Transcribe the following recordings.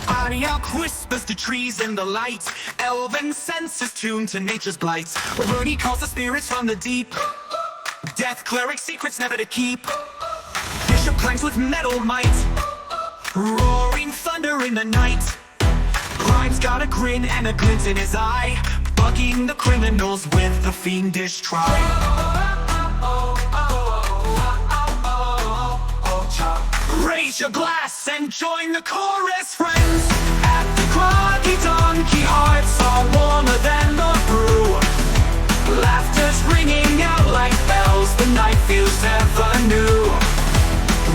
Arioch whispers to trees in the light. Elven senses tuned to nature's blight. Rooney calls the spirits from the deep. Death cleric secrets never to keep. Bishop clangs with metal might. Roaring thunder in the night. Grime's got a grin and a glint in his eye, bugging the criminals with a fiendish try. Raise your glass and join the chorus, friends. At the Groggy Donkey, hearts are warmer than the brew. Laughter's ringing out like bells, the night feels ever new.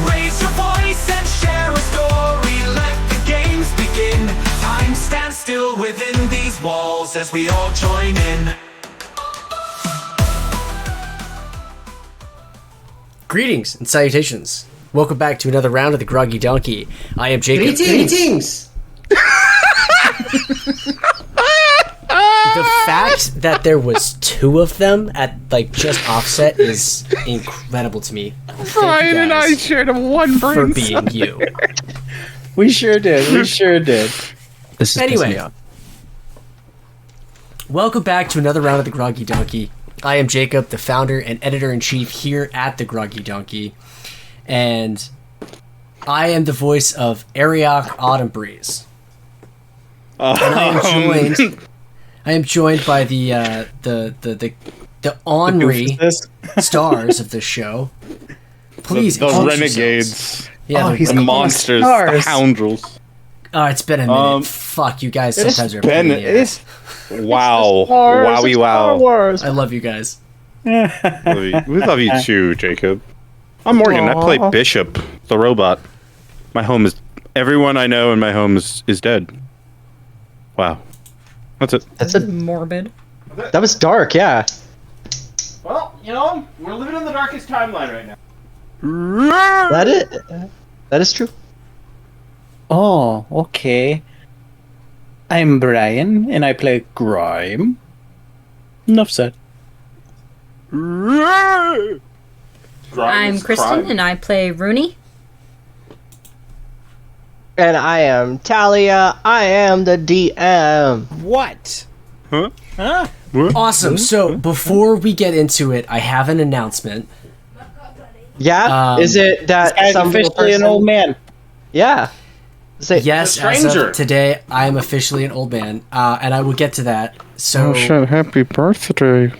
Raise your voice and share a story, let the games begin. Time stands still within these walls as we all join in. Greetings and salutations. Welcome back to another round of the Groggy Donkey. I am Jacob. Greetings! The fact that there was two of them at just offset is incredible to me. Brian and I shared a one brain for being you. We sure did. We sure did. This is Anyway, welcome back to another round of the Groggy Donkey. I am Jacob, the founder and editor-in-chief here at the Groggy Donkey, and I am the voice of Arioch Autumn Breeze. And I am joined by the ornery stars of this show. Please, the renegades, the monsters, the houndrels. Oh, it's been a minute. Fuck, you guys sometimes are Wow. Wowie wow. I love you guys. We love you too, Jacob. I'm Morgan. I play Bishop, the robot. My home is... Everyone I know in my home is dead. Wow. That's it. That's morbid. That was dark, yeah. Well, we're living in the darkest timeline right now. That is true. Oh, okay. I'm Brian, and I play Grime. Enough said. I'm Kristen, and I play Rooney. And I am Talia. I am the DM. What? Huh? Awesome. So before we get into it, I have an announcement. Yeah? Is it that Guy's some little officially person... an old man. Yeah. Yes, as of today, I am officially an old man, and I will get to that. So, Oh shit, happy birthday.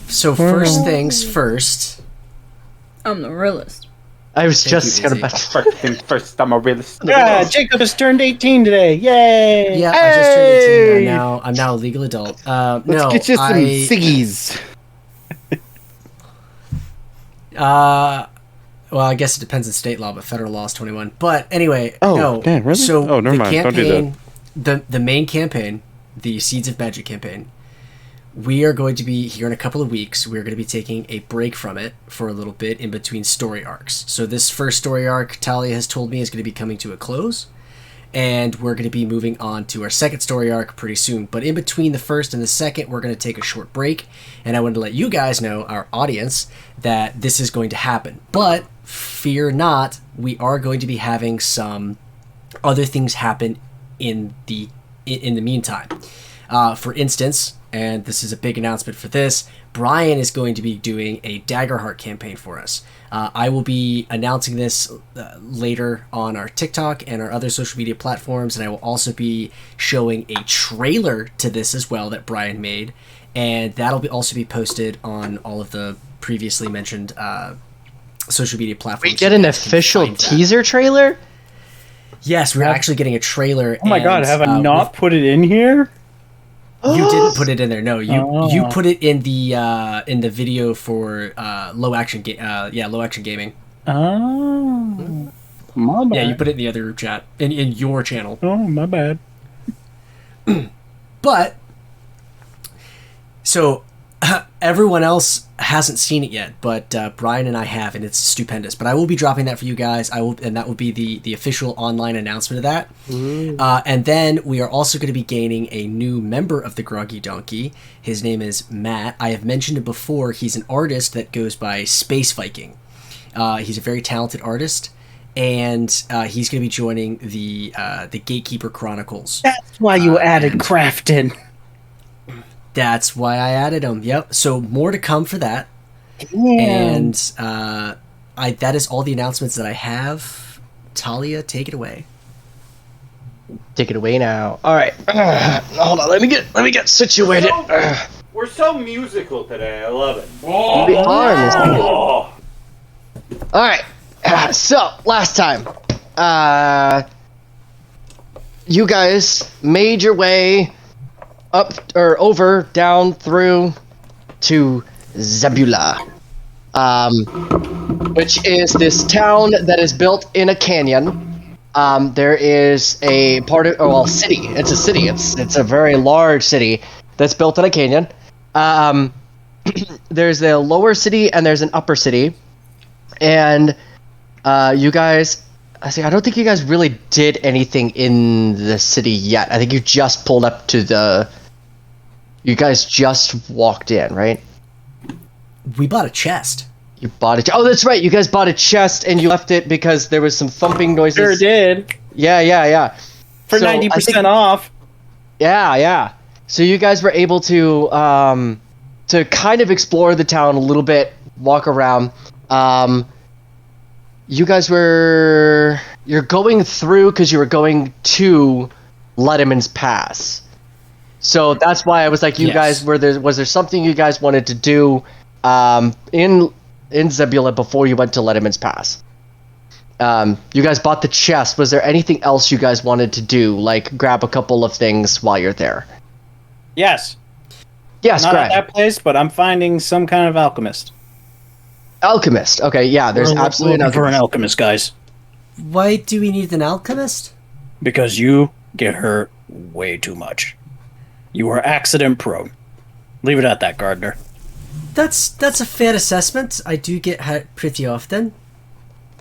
So first things first. I'm the realist. I was Thank just you, gonna... First, I'm a realist. Yeah, Jacob has turned 18 today. Yay! Yeah, I just turned 18. I'm now a legal adult. Let's get you some ciggies. Well, I guess it depends on state law, but federal law is 21. But anyway, damn, really? So never the mind. campaign, Don't do that. The main campaign, the Seeds of Magic campaign, we are going to be here in a couple of weeks. We're going to be taking a break from it for a little bit in between story arcs. So this first story arc, Talia has told me, is going to be coming to a close, and we're going to be moving on to our second story arc pretty soon. But in between the first and the second, we're going to take a short break, and I wanted to let you guys know, our audience, that this is going to happen. But fear not, we are going to be having some other things happen in the meantime. For instance, and this is a big announcement for this, Brian is going to be doing a Daggerheart campaign for us. I will be announcing this later on our TikTok and our other social media platforms, and I will also be showing a trailer to this as well that Brian made, and that'll also be posted on all of the previously mentioned social media platforms. We get an official teaser trailer? Yes, we're actually getting a trailer. Oh my god, have I not put it in here? You didn't put it in there. No, you put it in the video for low action gaming. Oh, my bad. Yeah, you put it in the other group chat in your channel. Oh, my bad. But so everyone else hasn't seen it yet, but Brian and I have, and it's stupendous. But I will be dropping that for you guys. And that will be the official online announcement of that. And then we are also going to be gaining a new member of the Groggy Donkey. His name is Matt. I have mentioned it before. He's an artist that goes by Space Viking. He's a very talented artist, and he's going to be joining the Gatekeeper Chronicles. That's why you added Crafton. That's why I added him. Yep. So more to come for that. Yeah. And that is all the announcements that I have. Talia, take it away. Take it away now. All right. Hold on. Let me get situated. We're so musical today. I love it. We are, Mr. All right. So last time, you guys made your way up or over, down, through to Zebula, which is this town that is built in a canyon. There is a part of, city. It's a city. It's a very large city that's built in a canyon. There's a lower city and there's an upper city, and you guys, I don't think you guys really did anything in the city yet. I think you just pulled up to the. You guys just walked in, right? We bought a chest. You bought it. Oh, that's right. You guys bought a chest and you left it because there was some thumping noises. Sure did. Yeah. For So, 90% off. Yeah. So you guys were able to kind of explore the town a little bit, walk around. You guys you're going through because you were going to Lediman's Pass. So that's why I was like, Yes. guys, was there something you guys wanted to do in Zebula before you went to Lediman's Pass? You guys bought the chest. Was there anything else you guys wanted to do, like grab a couple of things while you're there? Yes. Yes, Not correct. at that place, but I'm finding some kind of alchemist. Alchemist. Okay, yeah, there's We're absolutely looking for an alchemist. alchemist, guys. Why do we need an alchemist? Because you get hurt way too much. You are accident prone. Leave it at that, Gardner. That's a fair assessment. I do get hurt pretty often.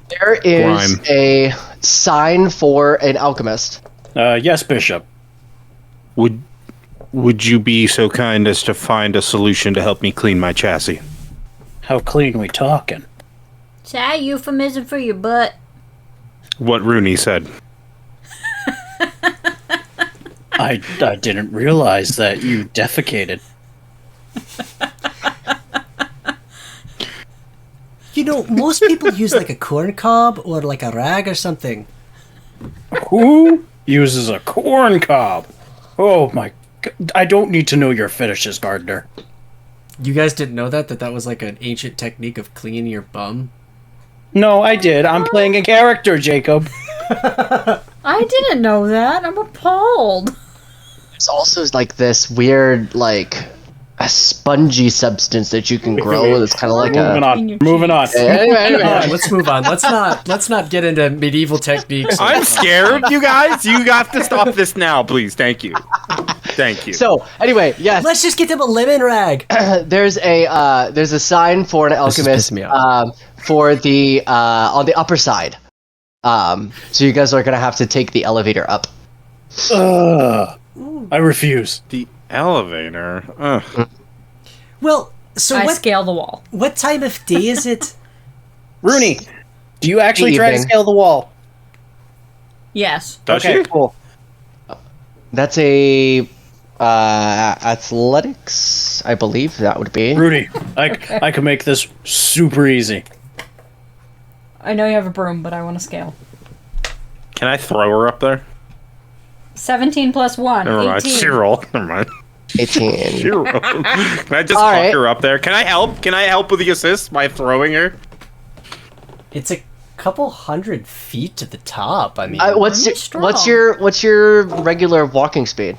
There is Grime. a sign for an alchemist. Yes, Bishop. Would you be so kind as to find a solution to help me clean my chassis? How clean we talking? Is that a euphemism for your butt? What Rooney said. I didn't realize that you defecated. You know, most people use like a corn cob or like a rag or something. Who uses a corn cob? Oh my god. I don't need to know your fetishes, Gardner. You guys didn't know that was like an ancient technique of cleaning your bum? No, I did. I'm playing a character, Jacob. I didn't know that. I'm appalled. There's also like this weird, like a spongy substance that you can grow. That's kind of like Moving a. on. Moving on. Anyway. Let's move on. Let's not get into medieval techniques. I'm scared, you guys. You have to stop this now, please. Thank you. Thank you. So anyway, yes. Let's just get them a lemon rag. There's a sign for an This is alchemist pissing me off. for the on the upper side. So you guys are gonna have to take the elevator up. I refuse. the elevator. Ugh. Well, so I what scale the wall. what time of day is it? Rooney, do you actually try to Evening. scale the wall? Yes. Does Okay, she? cool. That's a athletics, I believe that would be. Rudy, I can make this super easy. I know you have a broom, but I want to scale. Can I throw her up there? 17 plus 1. Never mind. 18. She roll. Never mind. 18. She roll. Can I just All fuck right. her up there? Can I help? Can I help with the assist by throwing her? It's a couple hundred feet to the top. I mean, What's I'm strong. what's your regular walking speed?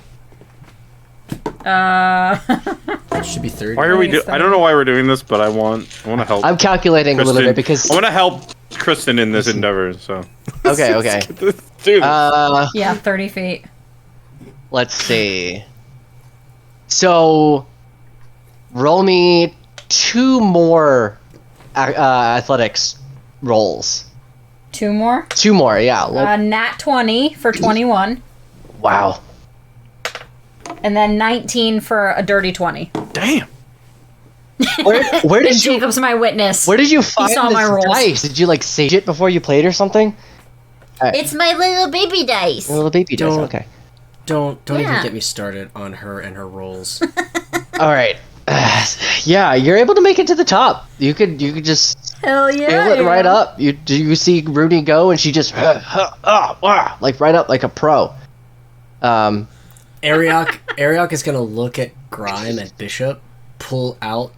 it should be 30. Why are we? Thanks, I don't know why we're doing this, but I want to help. I'm calculating a little bit because I want to help Kristen in this endeavor. So okay. do this. Yeah, 30 feet. Let's see. So, roll me 2 more athletics rolls. 2 more. 2 more, yeah. Nat 20 for 21. Wow. And then 19 for a dirty 20. Damn. Where And did you Jacob's my witness. Where did you find saw this my rolls. dice? Did you like sage it before you played or something? It's my little baby dice. A little baby dice. Don't- Okay. Don't even Yeah. get me started on her and her rolls. All right. Yeah, you're able to make it to the top. You could just Hell yeah. scale it right up. You see Rudy go, and she just like right up like a pro. Ariok is gonna look at Grime and Bishop, pull out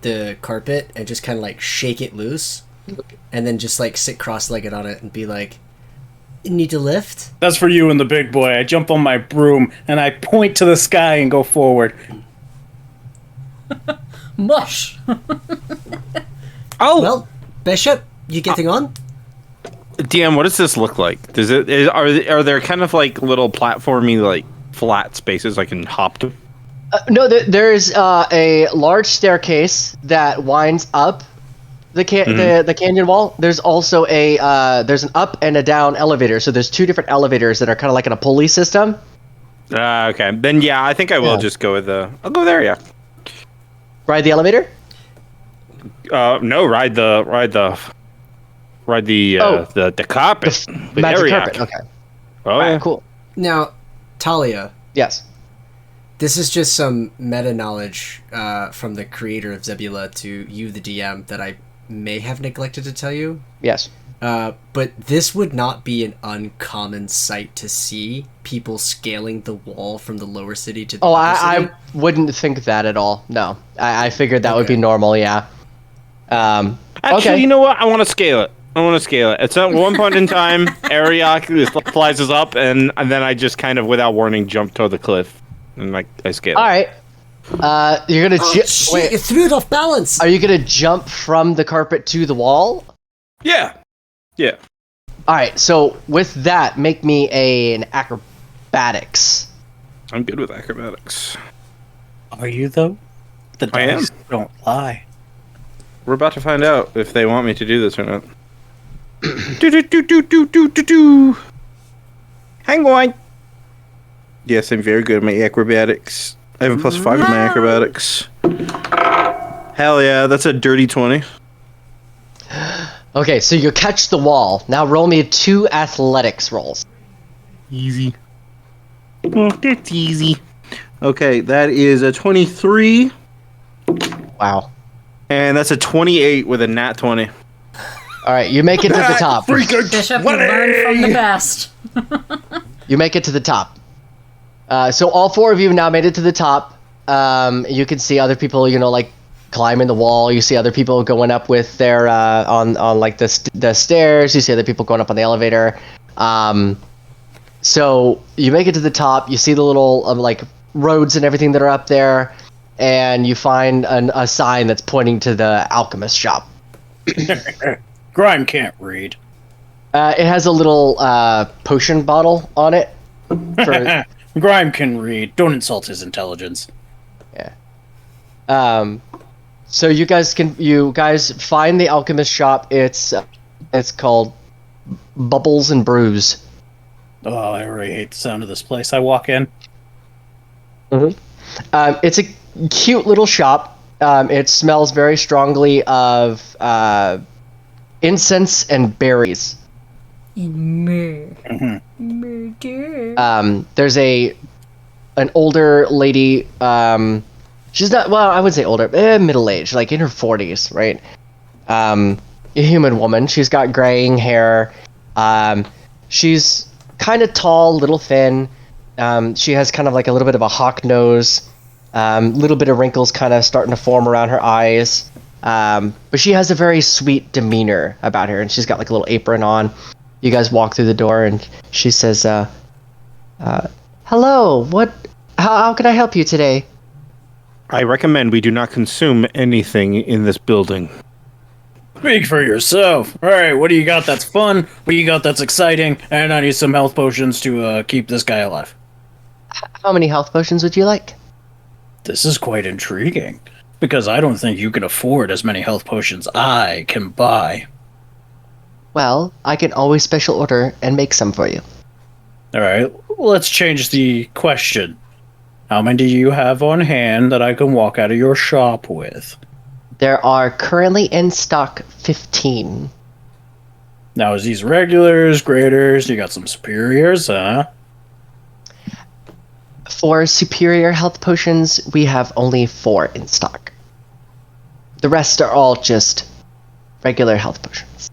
the carpet, and just kind of like shake it loose, and then just like sit cross-legged on it and be like, "Need to lift?" That's for you and the big boy. I jump on my broom and I point to the sky and go forward. Mush. Oh, Well, Bishop, you getting on? DM, what does this look like? Are there kind of like little platformy like flat spaces I can hop to? No, there's a large staircase that winds up the canyon wall. There's also there's an up and a down elevator. So there's two different elevators that are kind of like in a pulley system. Okay, then yeah, I think I will just go with I'll go there. Yeah. Ride the elevator. No, ride the carpet. The Magic area. carpet. Okay. Oh, All right, yeah. cool. Now, Talia, Yes. this is just some meta knowledge from the creator of Zebula to you, the DM, that I may have neglected to tell you. Yes. But this would not be an uncommon sight to see, people scaling the wall from the lower city to the Oh, upper city. I wouldn't think that at all. No, I figured that would Okay. be normal. Yeah. Actually, Okay. you know what? I want to scale it. It's at one point in time, Ariok flies us up, and then I just kind of, without warning, jump toward the cliff, and like I scale. All right. You're gonna Shit, you wait. threw it off balance! Are you gonna jump from the carpet to the wall? Yeah. Yeah. All right. So with that, make me an acrobatics. I'm good with acrobatics. Are you, though? The I am. dice don't lie. We're about to find out if they want me to do this or not. Do. Hang on. Yes, I'm very good at my acrobatics. I have a +5 in my acrobatics. Hell yeah, that's a dirty 20. Okay, so you catch the wall. Now roll me 2 athletics rolls. Easy. Oh, that's easy. Okay, that is a 23, Wow. and that's a 28 with a nat 20. All right, you make it to the top. Bishop, you learn from the best. You make it to the top. So all 4 of you have now made it to the top. You can see other people, like climbing the wall. You see other people going up with their on like the stairs. You see other people going up on the elevator. So you make it to the top. You see the little like roads and everything that are up there, and you find a sign that's pointing to the alchemist shop. Grime can't read. It has a little potion bottle on it. For, Grime can read. Don't insult his intelligence. so you guys find the alchemist shop. It's called Bubbles and Brews. Oh, I already hate the sound of this place. I walk in. It's a cute little shop. It smells very strongly of incense and berries. Murder. There's an older lady. She's not, well, I would say older, middle aged, like in her 40s, right? A human woman. She's got graying hair. She's kind of tall, little thin. She has kind of like a little bit of a hawk nose. Little bit of wrinkles kind of starting to form around her eyes. But she has a very sweet demeanor about her, and she's got like a little apron on. You guys walk through the door, and she says, hello, how can I help you today? I recommend we do not consume anything in this building. Speak for yourself. All right, what do you got that's fun? What do you got that's exciting? And I need some health potions to keep this guy alive. How many health potions would you like? This is quite intriguing, because I don't think you can afford as many health potions I can buy. Well, I can always special order and make some for you. All right, let's change the question. How many do you have on hand that I can walk out of your shop with? There are currently in stock 15. Now, is these regulars, graders? You got some superiors, huh? For superior health potions, we have only 4 in stock. The rest are all just regular health potions.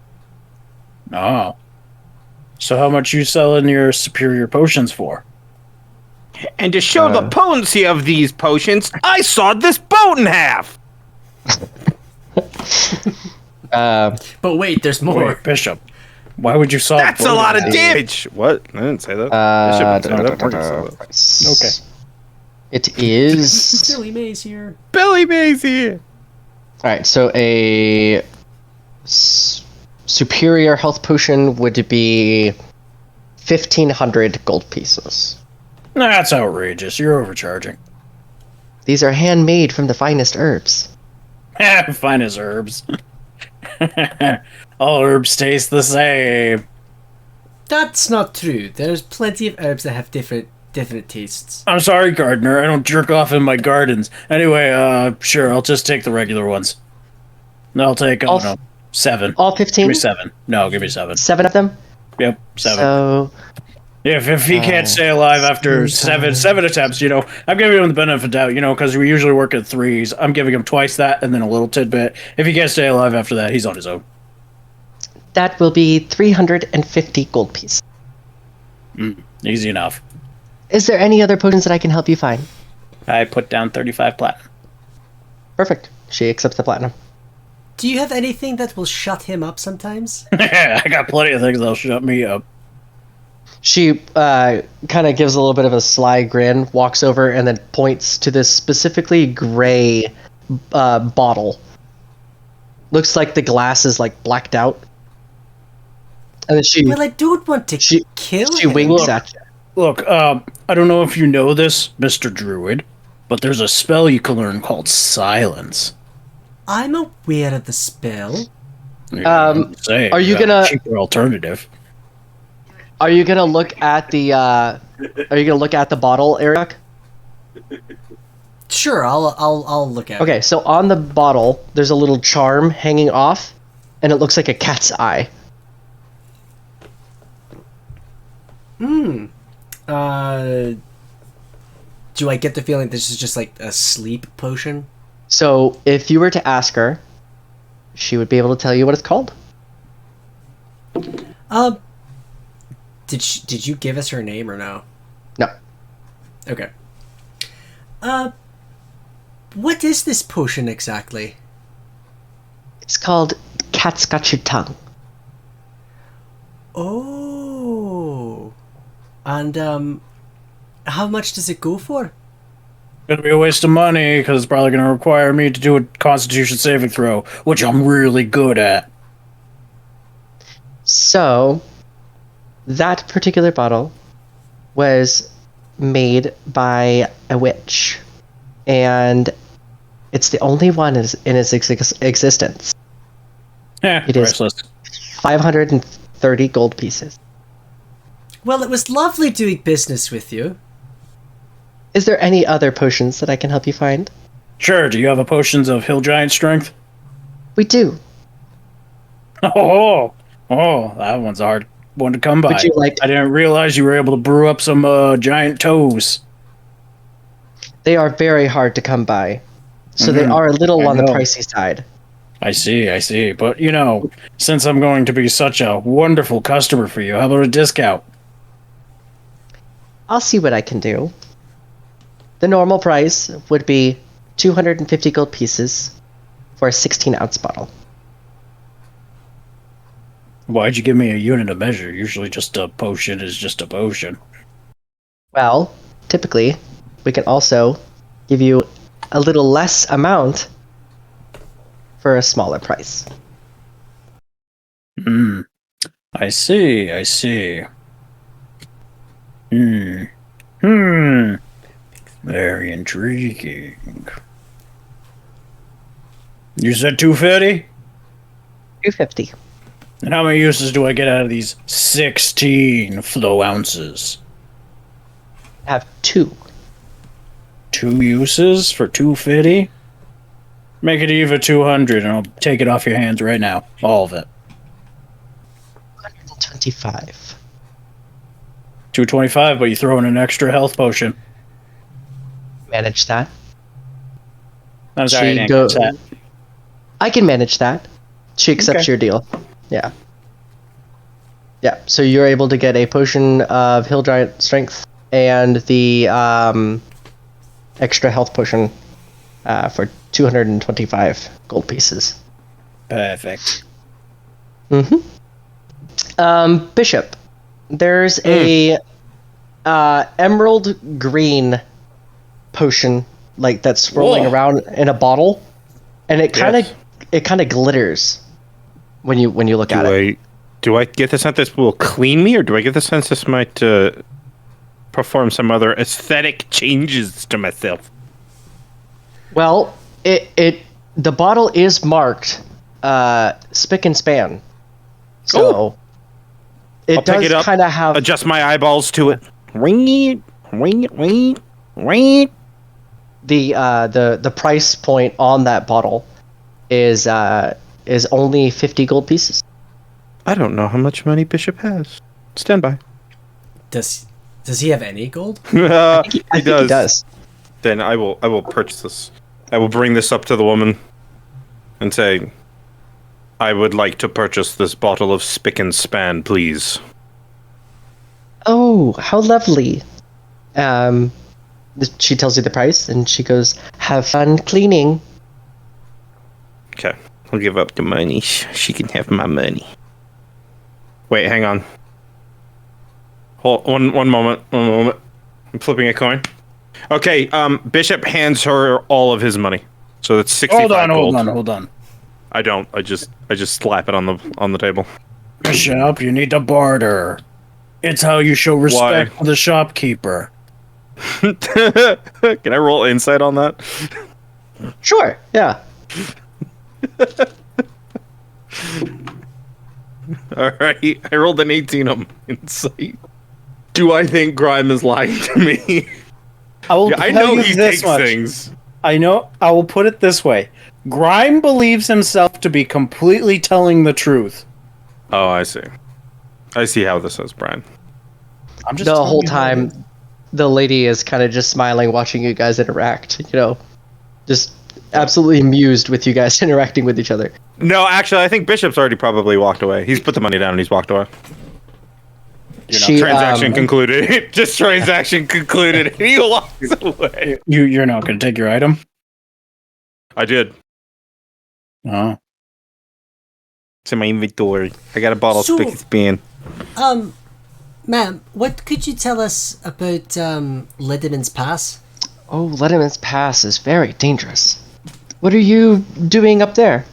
Oh. So how much you selling your superior potions for? And to show the potency of these potions, I sawed this boat in half! But wait, there's more. Wait, Bishop. Why would you saw? That's a lot of damage! What? I didn't say that. Okay. It is... Billy Mays here. Billy Mays here! Alright, so a superior health potion would be 1,500 gold pieces. That's outrageous. You're overcharging. These are handmade from the finest herbs. Fine as herbs. All herbs taste the same. That's not true. There's plenty of herbs that have different tastes. I'm sorry, gardener. I don't jerk off in my gardens. Anyway, sure, I'll just take the regular ones. No, I'll take, All- no, 7. All 15? Give me 7. No, give me 7. 7 of them? Yep, 7. So, If he can't stay alive after seven attempts, I'm giving him the benefit of the doubt, because we usually work at 3s. I'm giving him twice that and then a little tidbit. If he can't stay alive after that, he's on his own. that will be 350 gold pieces. Easy enough. Is there any other potions that I can help you find? I put down 35 platinum. Perfect. She accepts the platinum. Do you have anything that will shut him up sometimes? I got plenty of things that'll shut me up. She kind of gives a little bit of a sly grin, walks over, and then points to this specifically gray bottle. Looks like the glass is like blacked out. And then she Well, I don't want to kill she him. winks at you. Look, I don't know if you know this, Mr. Druid, but there's a spell you can learn called Silence. I'm aware of the spell. Are you gonna- cheaper alternative? Are you gonna look at the bottle, Eric? Sure, I'll look at it. Okay, so on the bottle, there's a little charm hanging off, and it looks like a cat's eye. Do I get the feeling this is just like a sleep potion? So if you were to ask her, she would be able to tell you what it's called. Did you give us her name or no? No. Okay. What is this potion exactly? It's called Cat's Got Your Tongue. Oh. And how much does it go for? Gonna be a waste of money because it's probably gonna require me to do a Constitution saving throw, which I'm really good at. So, that particular bottle was made by a witch, and it's the only one in its existence. It is Priceless. 530 gold pieces. Well, it was lovely doing business with you. Is there any other potions that I can help you find? Sure. Do you have a potions of hill giant strength? We do. Oh, that one's a hard one to come by. Would you like- I didn't realize you were able to brew up some giant toes. They are very hard to come by, so they are a little I on the know. pricey side. I see. But, since I'm going to be such a wonderful customer for you, how about a discount? I'll see what I can do. The normal price would be 250 gold pieces for a 16-ounce bottle. Why'd you give me a unit of measure? Usually just a potion is just a potion. Well, typically, we can also give you a little less amount for a smaller price. I see. Very intriguing. You said 250? 250. And how many uses do I get out of these 16 flow ounces? Have 2. 2 uses for 250? Make it even 200 and I'll take it off your hands right now. All of it. 225. 225, but you throw in an extra health potion. Manage that. I'm sorry, I She didn't go- catch that. I can manage that. She accepts Okay. your deal. Yeah. Yeah, so you're able to get a potion of Hill Giant Strength and the extra health potion for 225 gold pieces. Perfect. Bishop, there's a emerald green potion like that's swirling Whoa. around in a bottle, and it kind of Yes. glitters when you look at it. Do I get the sense this will clean me, or do I get the sense this might perform some other aesthetic changes to myself? Well, the bottle is marked spick and span, so it I'll pick does it up, kind of have. adjust my eyeballs to it. Ring, ring, ring, ring. The price point on that bottle is only 50 gold pieces. I don't know how much money Bishop has. Stand by. Does he have any gold? I think he does. Then I will purchase this. I will bring this up to the woman and say, I would like to purchase this bottle of spick and span, please. Oh, how lovely. She tells you the price, and she goes, "Have fun cleaning." Okay, I'll give up the money. She can have my money. Wait, hang on. Hold one moment. One moment. I'm flipping a coin. Okay, Bishop hands her all of his money. So that's 65 gold. Hold on. I don't. I just slap it on the table. Bishop, you need to barter. It's how you show respect to the shopkeeper. Can I roll insight on that? Sure. Yeah. Alright, I rolled an 18 on insight. Do I think Grime is lying to me? I will I tell know you he this takes much. things. I know. I will put it this way: Grime believes himself to be completely telling the truth. Oh, I see. I see how this is, Brian. I'm just The telling whole you how it time, is. the lady is kind of just smiling, watching you guys interact. You know, just absolutely amused with you guys interacting with each other. No, actually, I think Bishop's already probably walked away. He's put the money down and he's walked away. Transaction concluded. Just transaction concluded. He walks away. You're not going to take your item. I did. Oh, It's in my inventory. I got a bottle So- of spick and span. Ma'am, what could you tell us about Lediman's Pass? Oh, Lediman's Pass is very dangerous. What are you doing up there?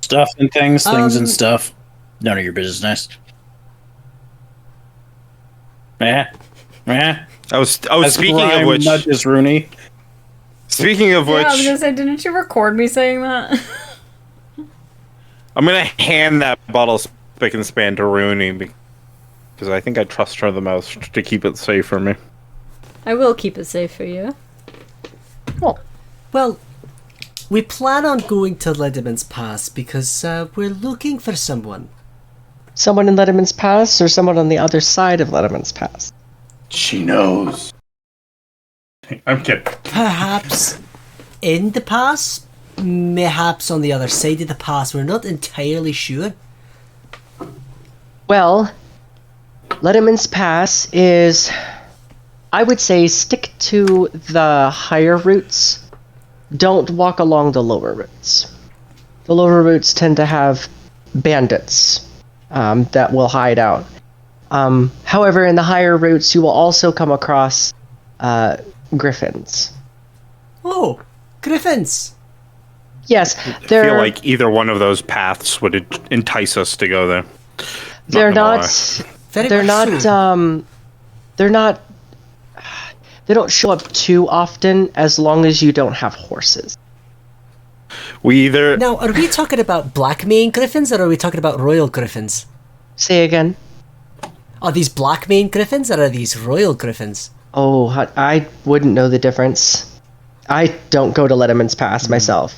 stuff and things and Um, stuff. None of your business. Yeah. I was speaking of which. Nudges Rooney. Speaking of which, Yeah, I was gonna say, didn't you record me saying that? I'm gonna hand that bottle of spick and span to Rooney because I think I trust her the most to keep it safe for me. I will keep it safe for you. Well, we plan on going to Lediman's Pass because we're looking for someone. Someone in Lediman's Pass, or someone on the other side of Lediman's Pass? She knows. I'm kidding. Perhaps in the pass, perhaps on the other side of the pass. We're not entirely sure. Well, Lediman's Pass is, I would say, stick to the higher routes. Don't walk along the lower routes. The lower routes tend to have bandits that will hide out. However, in the higher routes, you will also come across griffins. Oh, griffins! Yes, I feel they're like either one of those paths would entice us to go there. they're gonna not lie. Very they're much not so. they're not they don't show up too often as long as you don't have horses. We either Now, are we talking about black mane griffins or are we talking about royal griffins? Say again. Are these black mane griffins or are these royal griffins? Oh, I wouldn't know the difference. I don't go to Lediman's Pass myself.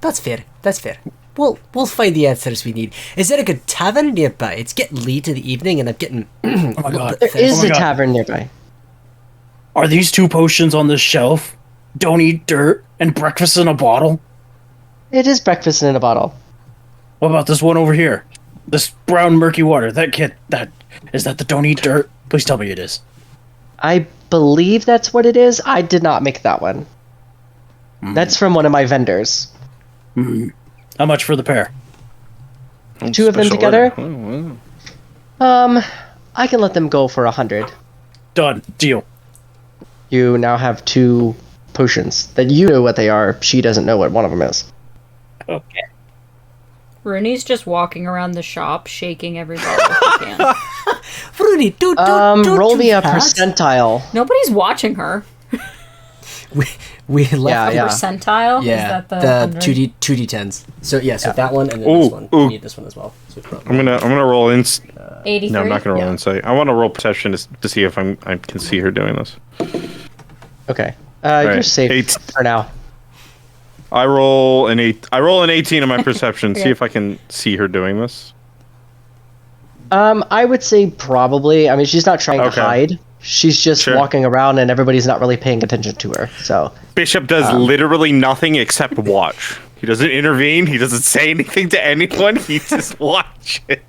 That's fair. That's fair. we'll find the answers we need. Is there a good tavern nearby? It's getting late in the evening, and I'm getting. Oh my god. There is Oh my a God. tavern nearby. Are these 2 potions on this shelf? Don't eat dirt and breakfast in a bottle? It is breakfast in a bottle. What about this one over here? This brown murky water. Is that the don't eat dirt? Please tell me it is. I believe that's what it is. I did not make that one. That's from one of my vendors. How much for the pair? 2 of them Special together. order. Oh, wow. I can let them go for 100. Done. Deal. You now have 2 potions that you know what they are. She doesn't know what one of them is. Okay. Rooney's just walking around the shop, shaking every bottle he can. Rooney, don't Roll do me a that. percentile. Nobody's watching her. We left. Yeah. Percentile? Yeah, Is that the 100? 2d10s. So so that one and then Ooh, this one. ooh. We need this one as well. So I'm gonna roll in. 83? No, I'm not gonna roll Yeah. insight. I want to roll perception to see if I can see her doing this. Okay. You're right. safe 8. for now. I roll an 8. I roll an 18 on my perception. See Okay. if I can see her doing this. I would say probably. I mean, she's not trying to Okay. hide. She's just Sure. walking around, and everybody's not really paying attention to her. So, Bishop does literally nothing except watch. He doesn't intervene. He doesn't say anything to anyone. He just watches.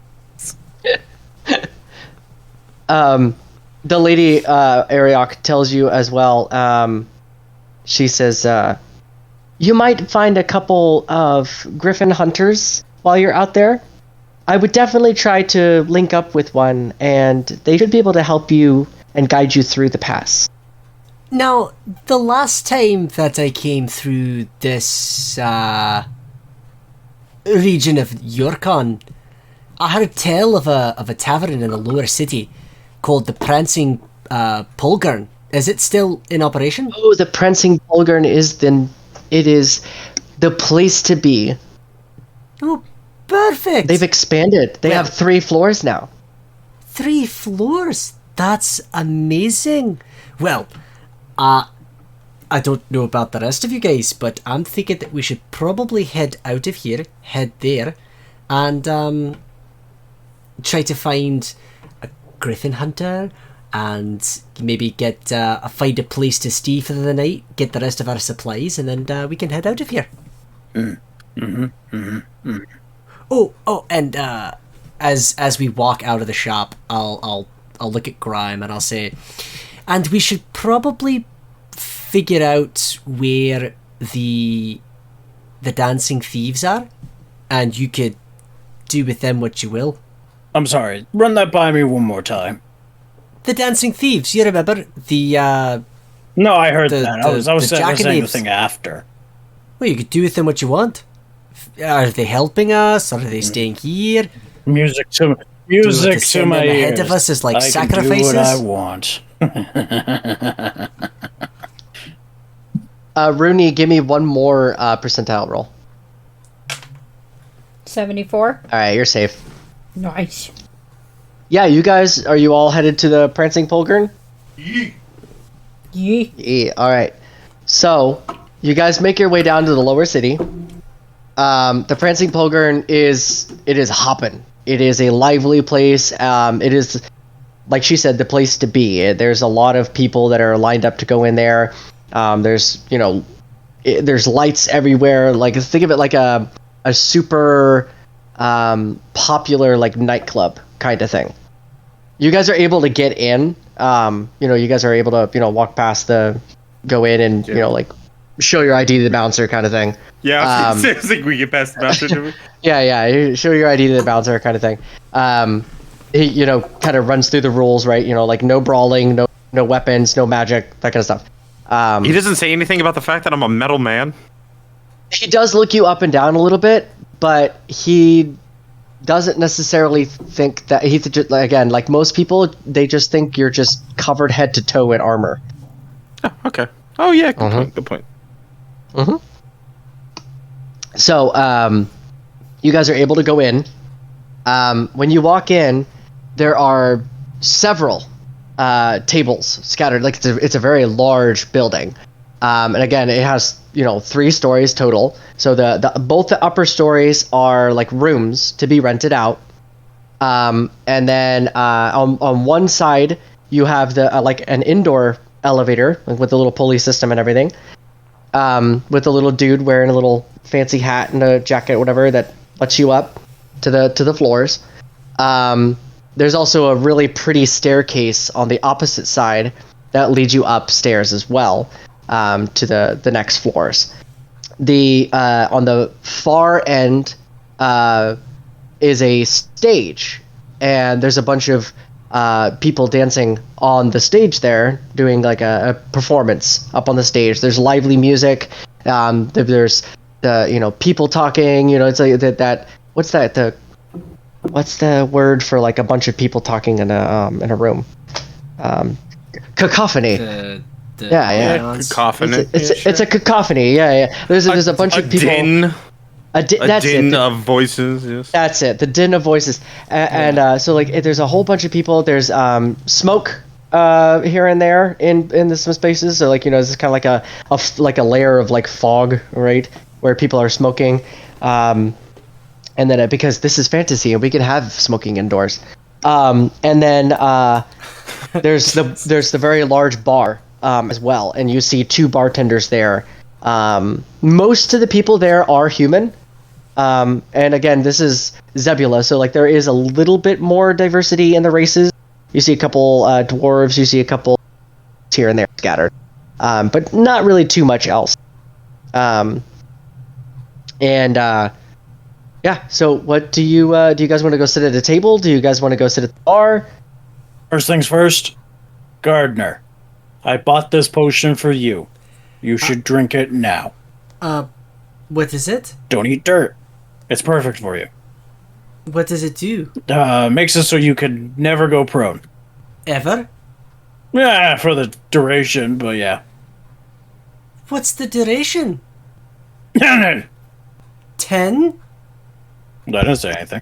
the lady Ariok tells you as well. She says, "You might find a couple of griffin hunters while you're out there. I would definitely try to link up with one, and they should be able to help you and guide you through the pass." Now, the last time that I came through this region of Yorkon, I heard tell of a tavern in the lower city called the Prancing Pulgurn. Is it still in operation? Oh, the Prancing Pulgurn is the place to be. Oh, perfect! They've expanded. They Well- have 3 floors now. 3 floors. That's amazing. Well, I don't know about the rest of you guys, but I'm thinking that we should probably head out of here, head there, and try to find a griffin hunter, and maybe find a place to stay for the night, get the rest of our supplies, and then we can head out of here. Oh, and as we walk out of the shop, I'll look at Grime and I'll say, and we should probably figure out where the dancing thieves are, and you could do with them what you will. I'm sorry. Run that by me one more time. The dancing thieves, you remember the No, I heard The- that. the- I was the saying the jackanapes. thing after. well, you could do with them what you want. Are they helping us, or are they staying here? Music to we have to to send my them ahead ears. of us as, like, I sacrifices? Can do what I want. Rooney, give me one more percentile roll. 74? All right, you're safe. Nice. Yeah, you guys, are you all headed to the Prancing Pulgurn? Yee. Yeah, all right. So, you guys make your way down to the lower city. The Prancing Pulgurn is hopping. It is a lively place. It is, like she said, the place to be. There's a lot of people that are lined up to go in there. There's there's lights everywhere. Like, think of it like a super popular like nightclub kind of thing. You guys are able to get in. You guys are able to walk past go in and like show your ID to the bouncer kind of thing. Yeah, I was think we get past the bouncer, do we? Yeah, you show your ID to the bouncer kind of thing. He kind of runs through the rules, right? Like no brawling, no weapons, no magic, that kind of stuff. He doesn't say anything about the fact that I'm a metal man. He does look you up and down a little bit, but he doesn't necessarily think that again, like most people, they just think you're just covered head to toe in armor. Oh, okay. Oh yeah, good point. Good point. So, you guys are able to go in. When you walk in, there are several tables scattered. Like it's a very large building. And again, it has 3 stories total. So the both the upper stories are like rooms to be rented out. And then on one side you have the like an indoor elevator with a little pulley system and everything. With a little dude wearing a little fancy hat and a jacket, whatever, that lets you up to the floors. There's also a really pretty staircase on the opposite side that leads you upstairs as well, to the next floors. On the far end is a stage, and there's a bunch of people dancing on the stage there, doing like a performance up on the stage. There's lively music. There's people talking. It's like that. What's that? What's the word for like a bunch of people talking in a room? Cacophony. Yeah. Cacophony. It's a cacophony. Yeah. There's a bunch of people. Din. That's din it. of voices. Yes. That's it. The din of voices. And so like there's a whole bunch of people. There's smoke here and there in some spaces. So like this is kind of like a layer of like fog, right, where people are smoking. And then because this is fantasy and we can have smoking indoors. And then there's the very large bar as well, and you see 2 bartenders there. Most of the people there are human. And again, this is Zebula, so like there is a little bit more diversity in the races. You see a couple dwarves, you see a couple here and there scattered, but not really too much else. Yeah. So what do you guys want to go sit at a table? Do you guys want to go sit at the bar? First things first, Gardener. I bought this potion for you. You should drink it now. What is it? Don't eat dirt. It's perfect for you. What does it do? Makes it so you could never go prone. Ever? Yeah, for the duration, but yeah. What's the duration? 10? 10? I didn't say anything.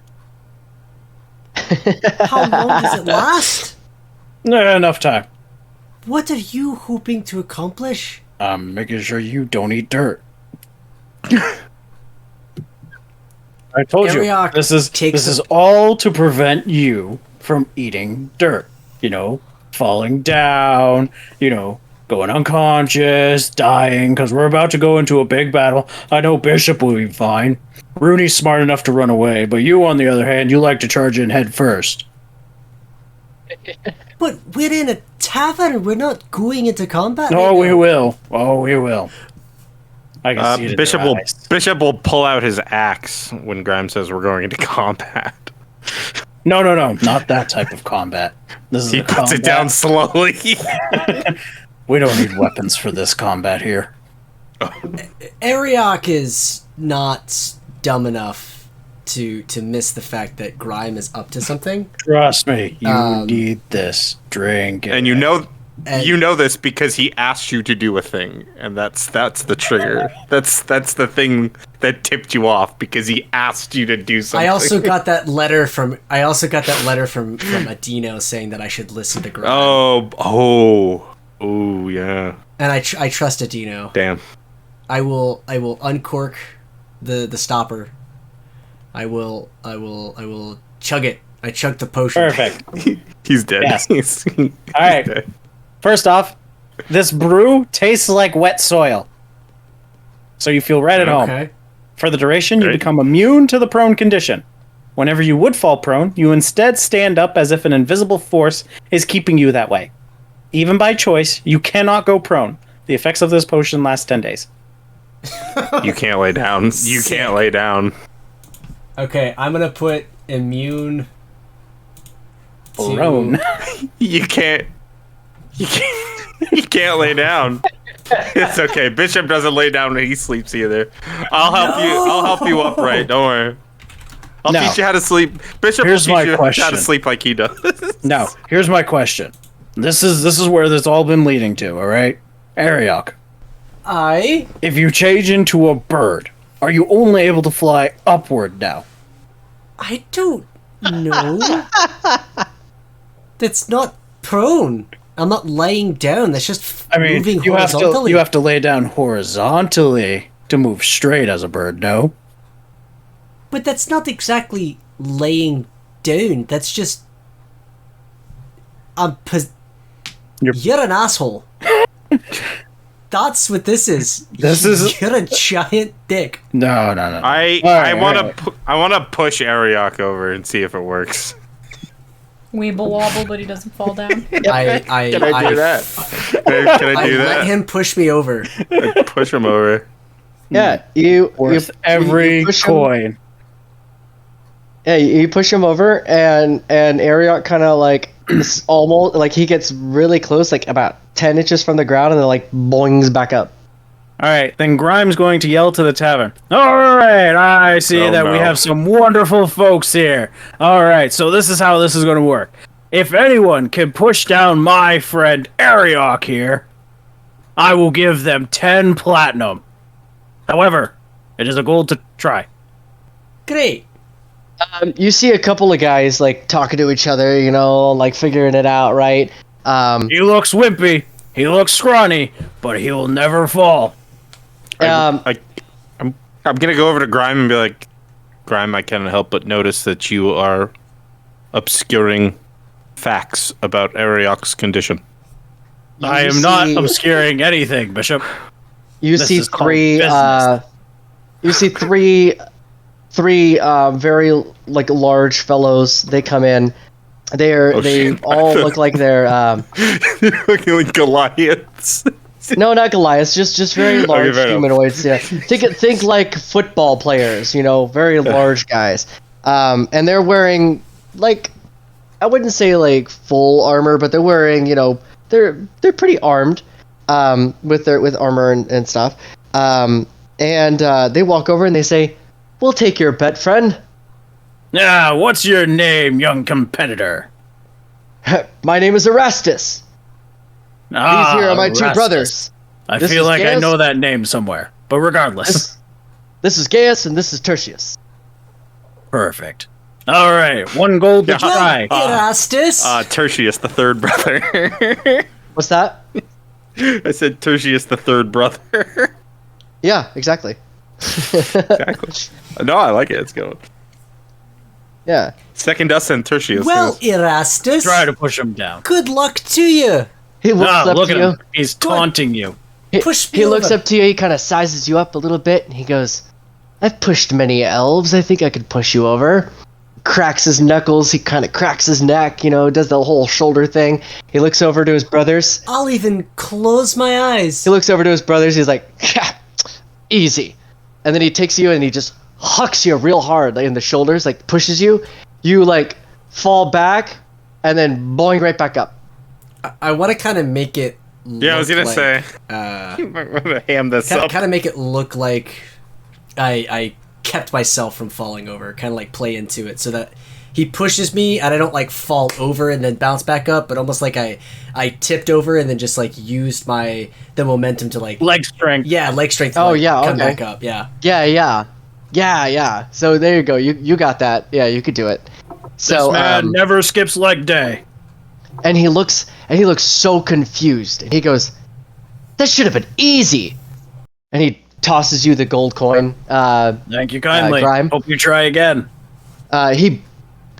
How long does it last? Enough time. What are you hoping to accomplish? I'm making sure you don't eat dirt. I told Ariok you, this is all to prevent you from eating dirt. Falling down, going unconscious, dying, because we're about to go into a big battle. I know Bishop will be fine. Rooney's smart enough to run away, but you, on the other hand, you like to charge in head first. But we're in a tavern. We're not going into combat. Oh, we will. I can see it in Bishop their will eyes. Bishop will pull out his axe when Graham says we're going into combat. No, not that type of combat. This is He the puts it combat. down slowly. We don't need weapons for this combat here. Ariok is not dumb enough to miss the fact that Grime is up to something. Trust me, you need this. Drink it. And you know And- this because he asked you to do a thing, and that's the trigger. That's the thing that tipped you off because he asked you to do something. I also got that letter from Adino saying that I should listen to Grime. Oh, yeah. And I trust Adino. Damn. I will uncork the stopper. I will chug it. I chugged the potion. Perfect. He's dead. Yes. All right. First off, this brew tastes like wet soil. So you feel right at home. Okay. For the duration, you Right. become immune to the prone condition. Whenever you would fall prone, you instead stand up as if an invisible force is keeping you that way. Even by choice, you cannot go prone. The effects of this potion last 10 days. You can't lay down. You Sick. can't lay down. Okay, I'm gonna put immune. to- Prone. You can't. You can't lay down. It's okay. Bishop doesn't lay down when he sleeps either. I'll help you upright. Don't worry. I'll No. teach you how to sleep. Bishop Here's will my teach you how question. to sleep like he does. Now, here's my question. This is where this all been leading to, alright? Ariok, if you change into a bird, are you only able to fly upward now? I don't know. That's not prone. I'm not laying down. That's just I mean, moving you have horizontally. to lay down horizontally to move straight as a bird. No. But that's not exactly laying down. That's just. You're an asshole. That's what this is. You're a giant dick. No. I want to push Ariok over and see if it works. Weeble wobble, but he doesn't fall down. Can I do that? Can I do that? Let him push me over. Push him over. Yeah, you every push coin. Him, yeah, you push him over, and Ariok kind of like almost like he gets really close, like about 10 inches from the ground, and then like boings back up. All right, then Grime's going to yell to the tavern. All right, I see we have some wonderful folks here. All right, so this is how this is going to work. If anyone can push down my friend Ariok here, I will give them 10 platinum. However, it is a goal to try. Great. You see a couple of guys like talking to each other, you know, like figuring it out, right? He looks wimpy, he looks scrawny, but he will never fall. I'm gonna go over to Grime and be like, Grime, I can't help but notice that you are obscuring facts about Ariok's condition. I am not obscuring anything, Bishop. You see three very like large fellows. They come in. They all look like they're looking like Goliaths. No, not Goliaths. Just very large humanoids. Yeah, think like football players. You know, very large guys. And they're wearing like, I wouldn't say like full armor, but they're wearing, you know, they're pretty armed, with armor and stuff. And they walk over and they say, "We'll take your bet, friend." Yeah, what's your name, young competitor? My name is Erastus. These here are my two brothers. I feel like Gaius. I know that name somewhere, but regardless. This is Gaius and this is Tertius. Perfect. All right, one gold to try. Erastus. Tertius, the third brother. What's that? I said Tertius, the third brother. Yeah, exactly. Exactly. No, I like it. It's good. Yeah. Second us and Tertius. Well, Erastus. Try to push him down. Good luck to you. He looks up look to at you. him. He's taunting you. He looks up to you. He kind of sizes you up a little bit, and he goes, "I've pushed many elves. I think I could push you over." Cracks his knuckles. He kind of cracks his neck. You know, does the whole shoulder thing. He looks over to his brothers. I'll even close my eyes. He looks over to his brothers. He's like, "Easy," and then he takes you and he just hucks you real hard, like in the shoulders, like pushes you. You like fall back, and then boing right back up. I want to kind of make it. Yeah, I was gonna say. I'm gonna ham this up. Kind of make it look like I kept myself from falling over. Kind of like play into it so that he pushes me and I don't like fall over and then bounce back up, but almost like I tipped over and then just like used the momentum to like leg strength. Yeah, leg strength. To, come back up. Yeah. Yeah. So there you go. You got that. Yeah, you could do it. So this man never skips leg day. And he looks so confused. And he goes, "That should have been easy." And he tosses you the gold coin. Thank you kindly. Grime. Hope you try again. He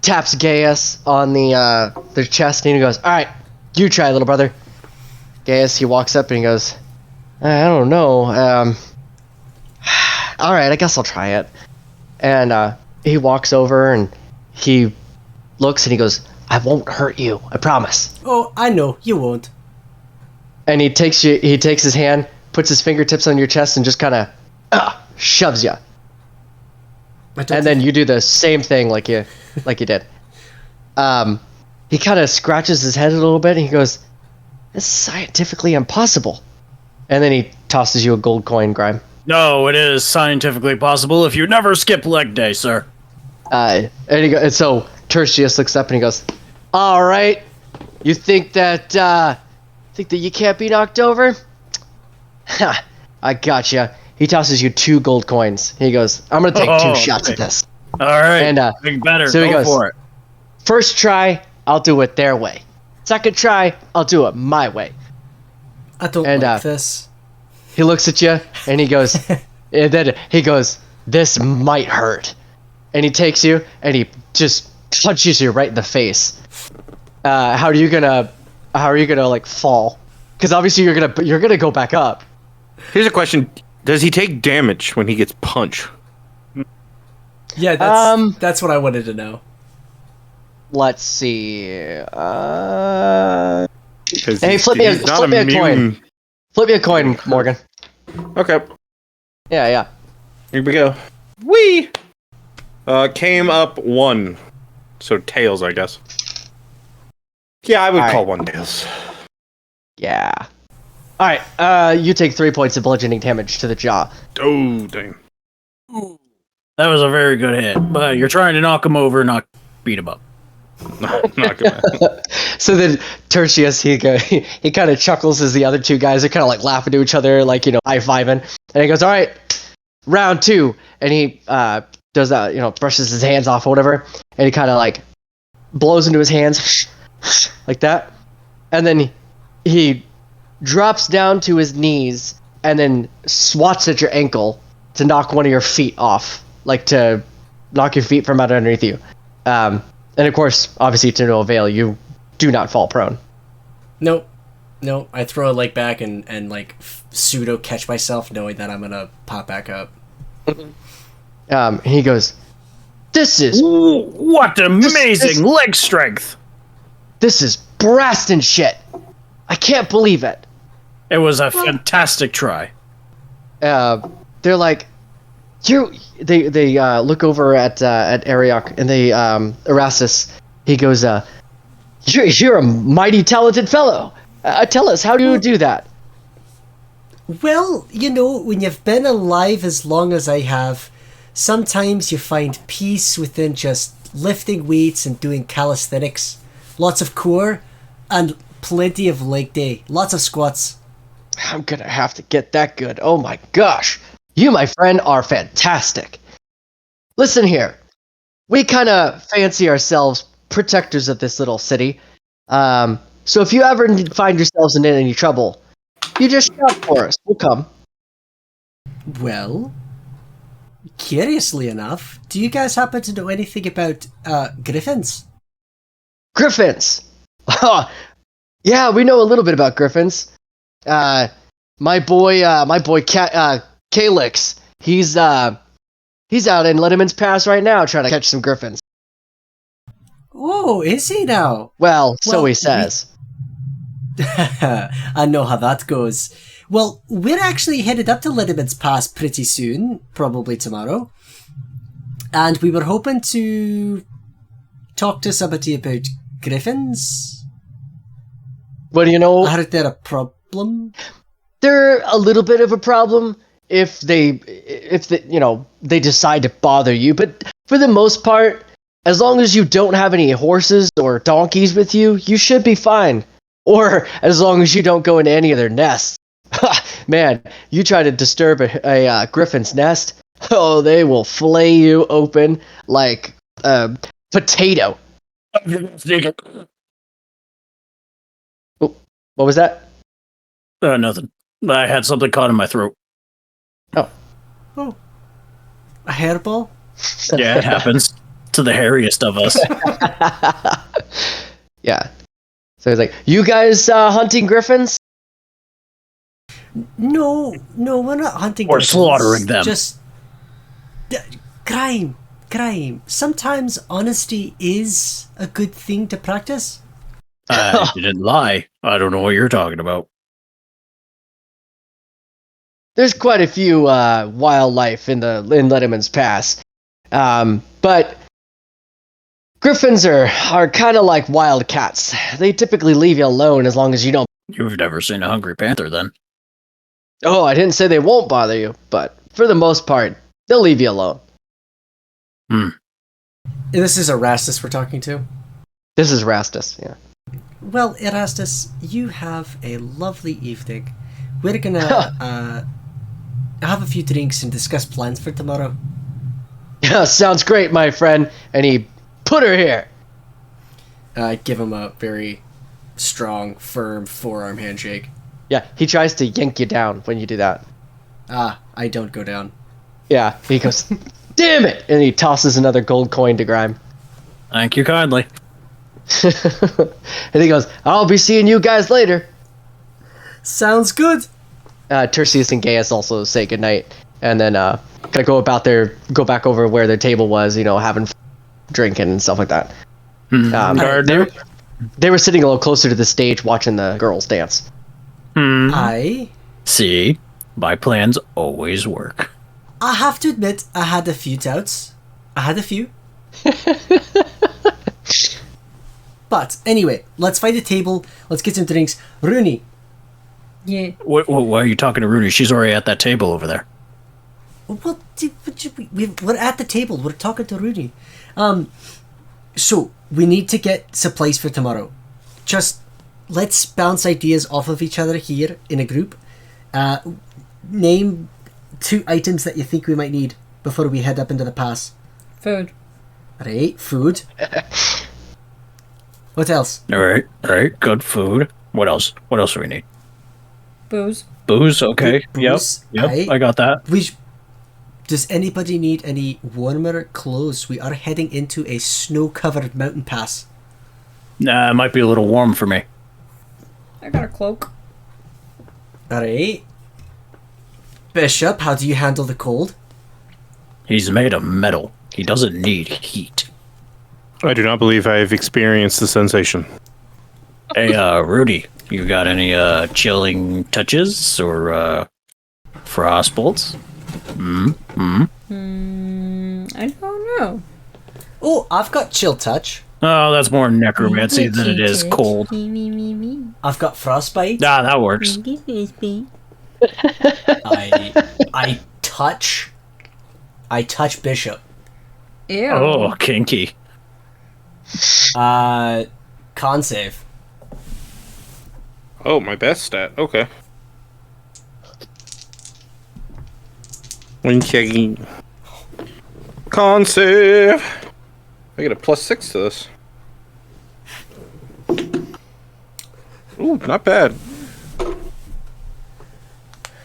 taps Gaius on the chest and he goes, "All right, you try, little brother." Gaius, he walks up and he goes, "I don't know. All right, I guess I'll try it." And he walks over and he looks and he goes, "I won't hurt you. I promise." Oh, I know you won't. And he takes his hand, puts his fingertips on your chest, and just kind of shoves you. And then you do the same thing like you did. He kind of scratches his head a little bit, and he goes, "This is scientifically impossible." And then he tosses you a gold coin, Grime. No, it is scientifically possible if you never skip leg day, sir. And so Tertius looks up and he goes, "All right, you think that you can't be knocked over? Ha, I gotcha." He tosses you 2 gold coins. He goes, "I'm gonna take 2 shots at this." All right, and think better. So he Go goes, for it. "First try, I'll do it their way. Second try, I'll do it my way. I don't And, like this. He looks at you and he goes, and then he goes, this might hurt. And he takes you and he just punches you right in the face. How are you gonna like fall? Because obviously you're gonna go back up. Here's a question: does he take damage when he gets punched? Yeah, that's what I wanted to know. Let's see. Hey, He's flip me a not coin. Flip me a coin, Morgan. Okay, Yeah. here we go. Whee! Came up 1. So tails, I guess. Yeah, I would All call right. 1 tails. Yeah. Alright, you take 3 points of bludgeoning damage to the jaw. Oh, dang. That was a very good hit, but you're trying to knock him over, not beat him up. Not good. So then Tertius, he kind of chuckles as the other two guys are kind of like laughing to each other, like, high-fiving. And he goes, alright, round 2. And he does that, brushes his hands off or whatever. And he kind of like blows into his hands like that. And then he drops down to his knees and then swats at your ankle to knock one of your feet off, like to knock your feet from out underneath you. And of course, obviously to no avail, you do not fall prone. Nope. I throw a leg back and like pseudo catch myself, knowing that I'm gonna pop back up. And he goes, this is Ooh, what amazing leg strength! Braston shit. I can't believe it. It was a fantastic try. They're like, they look over at Ariok and they Erastus. He goes, you're a mighty talented fellow. Tell us, how do you do that? Well, when you've been alive as long as I have, sometimes you find peace within just lifting weights and doing calisthenics. Lots of core and plenty of leg day. Lots of squats. I'm gonna have to get that good. Oh my gosh. You, my friend, are fantastic. Listen here. We kind of fancy ourselves protectors of this little city. So if you ever find yourselves in any trouble, you just shout for us. We'll come. Well, curiously enough, do you guys happen to know anything about griffins? Griffins! Yeah, we know a little bit about griffins. My boy Calix, he's out in Lediman's Pass right now trying to catch some griffins. Oh, is he now? Well, so Well, he says. I know how that goes. Well, we're actually headed up to Lediman's Pass pretty soon, probably tomorrow. And we were hoping to talk to somebody about griffins. What do you know? I heard they're a problem. They're a little bit of a problem if they decide to bother you, but for the most part, as long as you don't have any horses or donkeys with you, you should be fine. Or as long as you don't go into any of their nests. Man, you try to disturb a griffin's nest, oh, they will flay you open like a potato. Oh, what was that? Nothing. I had something caught in my throat. Oh. Oh. A hairball? Yeah, it happens to the hairiest of us. Yeah. So he's like, you guys hunting griffins? No, we're not hunting Or griffins. slaughtering them. Just crime. Sometimes honesty is a good thing to practice. I didn't lie. I don't know what you're talking about. There's quite a few wildlife in Lediman's Pass, but griffins are kind of like wildcats. They typically leave you alone as long as you don't. You've never seen a hungry panther, then? Oh, I didn't say they won't bother you, but for the most part, they'll leave you alone. This is Erastus we're talking to. This is Rastus, yeah. Well, Erastus, you have a lovely evening. We're gonna have a few drinks and discuss plans for tomorrow. Yeah, sounds great, my friend. And he put her here. I give him a very strong, firm forearm handshake. Yeah, he tries to yank you down when you do that. Ah, I don't go down. Yeah, he goes, damn it! And he tosses another gold coin to Grime. Thank you kindly. And he goes, I'll be seeing you guys later. Sounds good. Tertius and Gaius also say goodnight. And then kind of go back over where their table was, having drinking and stuff like that. They were sitting a little closer to the stage watching the girls dance. I See, my plans always work. have to admit, I had a few doubts. I had a few. But anyway, let's find a table. Let's get some drinks. Rooney. Yeah. Why are you talking to Rooney? She's already at that table over there. Well, we're at the table. We're talking to Rooney. So we need to get supplies for tomorrow. Just let's bounce ideas off of each other here in a group. Name 2 items that you think we might need before we head up into the pass. Food. Right, food. What else? All right, good food. What else? What else do we need? Booze. Booze, okay. Booze, Yep, aye. I got that. Does anybody need any warmer clothes? We are heading into a snow-covered mountain pass. Nah, it might be a little warm for me. I got a cloak. Alright. Bishop, how do you handle the cold? He's made of metal. He doesn't need heat. I do not believe I have experienced the sensation. Hey, Rudy, you got any chilling touches or frost bolts? I don't know. Oh, I've got chill touch. Oh, that's more necromancy than it is cold. Me. I've got frostbite. Ah, that works. I touch Bishop. Ew. Oh, kinky. Con save. Oh, my best stat. Okay. When checking. Con save. I get a +6 to this. Ooh, not bad.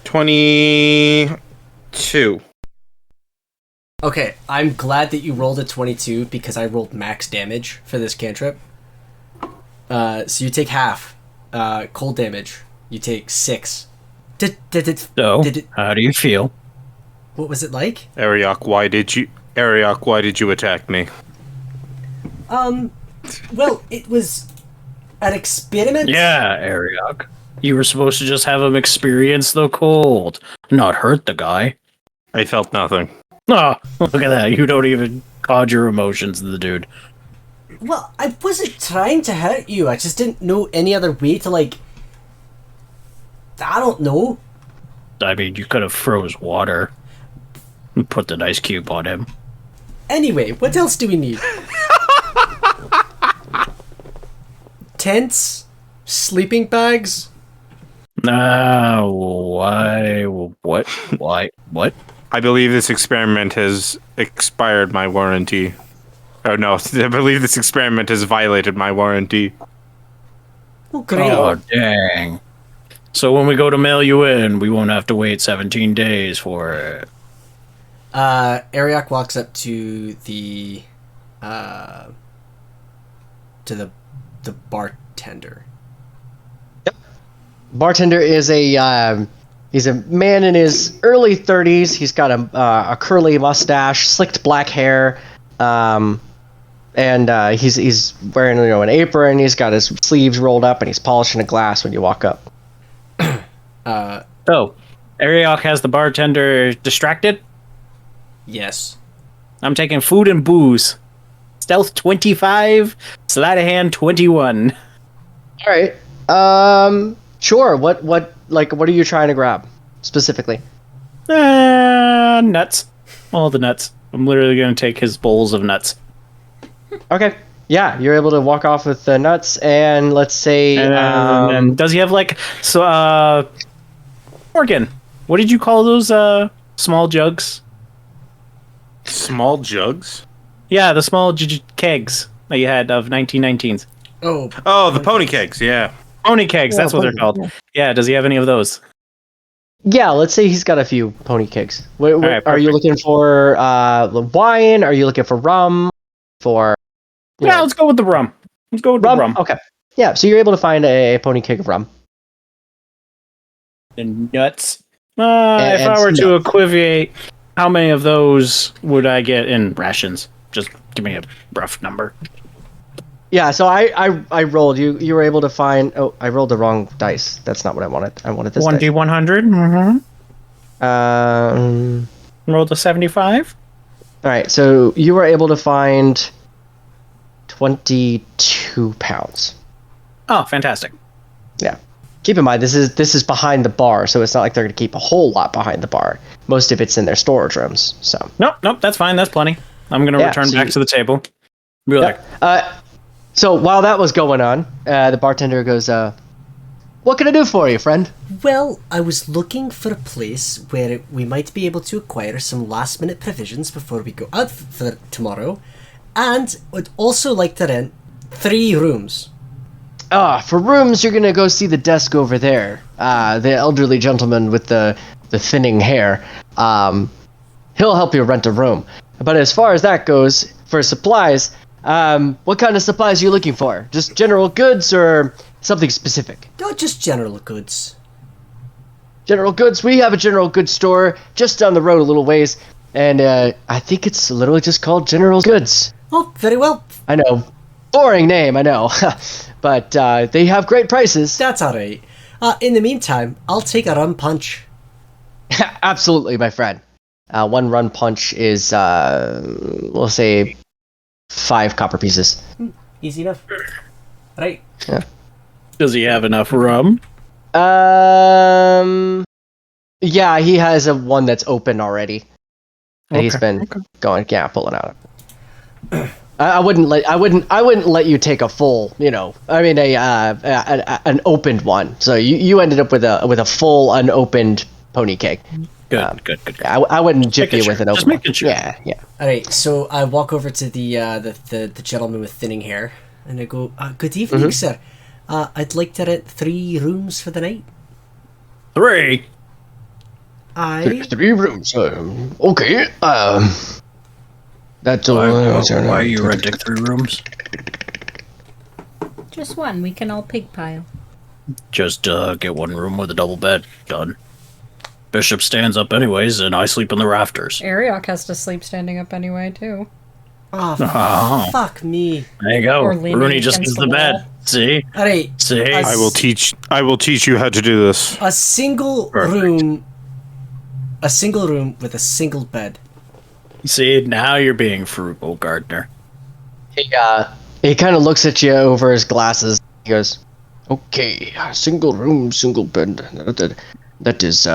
22. Okay, I'm glad that you rolled a 22 because I rolled max damage for this cantrip. So you take half. Cold damage. You take 6. Did it? How do you feel? What was it like? Ariok, why did you attack me? Well, it was an experiment. Yeah, Ariok. You were supposed to just have him experience the cold, not hurt the guy. I felt nothing. Oh, look at that. You don't even conjure emotions in the dude. Well, I wasn't trying to hurt you. I just didn't know any other way to, like... I don't know. I mean, you could have froze water and put the ice cube on him. Anyway, what else do we need? Tents? Sleeping bags? Why? What? Why? What? I believe this experiment has expired my warranty. Oh no, I believe this experiment has violated my warranty. Oh, great. Oh, dang. So when we go to mail you in, we won't have to wait 17 days for it. Ariok walks up to the bartender. Bartender is he's a man in his early 30s. He's got a curly mustache, slicked black hair, and he's wearing an apron. He's got his sleeves rolled up, and he's polishing a glass when you walk up. So, Ariok has the bartender distracted. Yes. I'm taking food and booze. Stealth 25, sleight of hand 21. All right. Sure. What are you trying to grab specifically? Nuts. All the nuts. I'm literally going to take his bowls of nuts. Okay. Yeah, you're able to walk off with the nuts, and let's say. And does he have Morgan? What did you call those small jugs? Small jugs? Yeah, the small kegs that you had of 1919s. Oh, the pony cakes. Yeah. Pony cakes, that's what they're called. Yeah, does he have any of those? Yeah, let's say he's got a few pony cakes. right, are you looking for wine? Are you looking for rum? Yeah, let's go with the rum. Let's go with the rum. Okay. Yeah, so you're able to find a pony cake of rum. And nuts. If I were to nuts. equivalent, how many of those would I get in rations? Just give me a rough number. Yeah, so I rolled. You were able to find. Oh, I rolled the wrong dice. That's not what I wanted. I wanted this. 1d100. Mm-hmm. Roll the 75. All right, so you were able to find 22 pounds. Oh, fantastic. Yeah. Keep in mind, this is behind the bar, so it's not like they're going to keep a whole lot behind the bar. Most of it's in their storage rooms. So. Nope, that's fine. That's plenty. I'm going to return back to the table. Be like, So while that was going on, the bartender goes, "What can I do for you, friend?" Well, I was looking for a place where we might be able to acquire some last-minute provisions before we go out for tomorrow, and would also like to rent 3 rooms. For rooms, you're going to go see the desk over there. The elderly gentleman with the thinning hair. He'll help you rent a room. But as far as that goes, for supplies, what kind of supplies are you looking for? Just general goods or something specific? No, just general goods. General goods? We have a general goods store just down the road a little ways, and I think it's literally just called General Goods. Oh, very well. I know. Boring name, I know. But they have great prices. That's alright. In the meantime, I'll take a rum punch. Absolutely, my friend. 1 rum punch is, we'll say, 5 copper pieces. Easy enough. Right. Yeah. does he have enough rum? Yeah, he has one that's open already. He's been going, pulling out. I wouldn't let you take a full, an opened one. So you ended up with a full unopened pony cake. Good. I wouldn't jip you with an open one. Sure. Yeah. All right, so I walk over to the gentleman with thinning hair, and I go, "Good evening, sir. I'd like to rent 3 rooms for the night." 3. Aye. 3 rooms. Okay. That's all. Why are you renting 3 rooms? Just one. We can all pig pile. Just get 1 room with a double bed. Done. Bishop stands up anyways, and I sleep in the rafters. Ariok has to sleep standing up anyway, too. Oh, fuck me. There you go. Or leaning Rooney just against gets the the bed. wall. See? All right. See? I will teach you how to do this. A single room with a single bed. See, now you're being frugal, Gardner. He kind of looks at you over his glasses. He goes, "Okay, single room, single bed. That is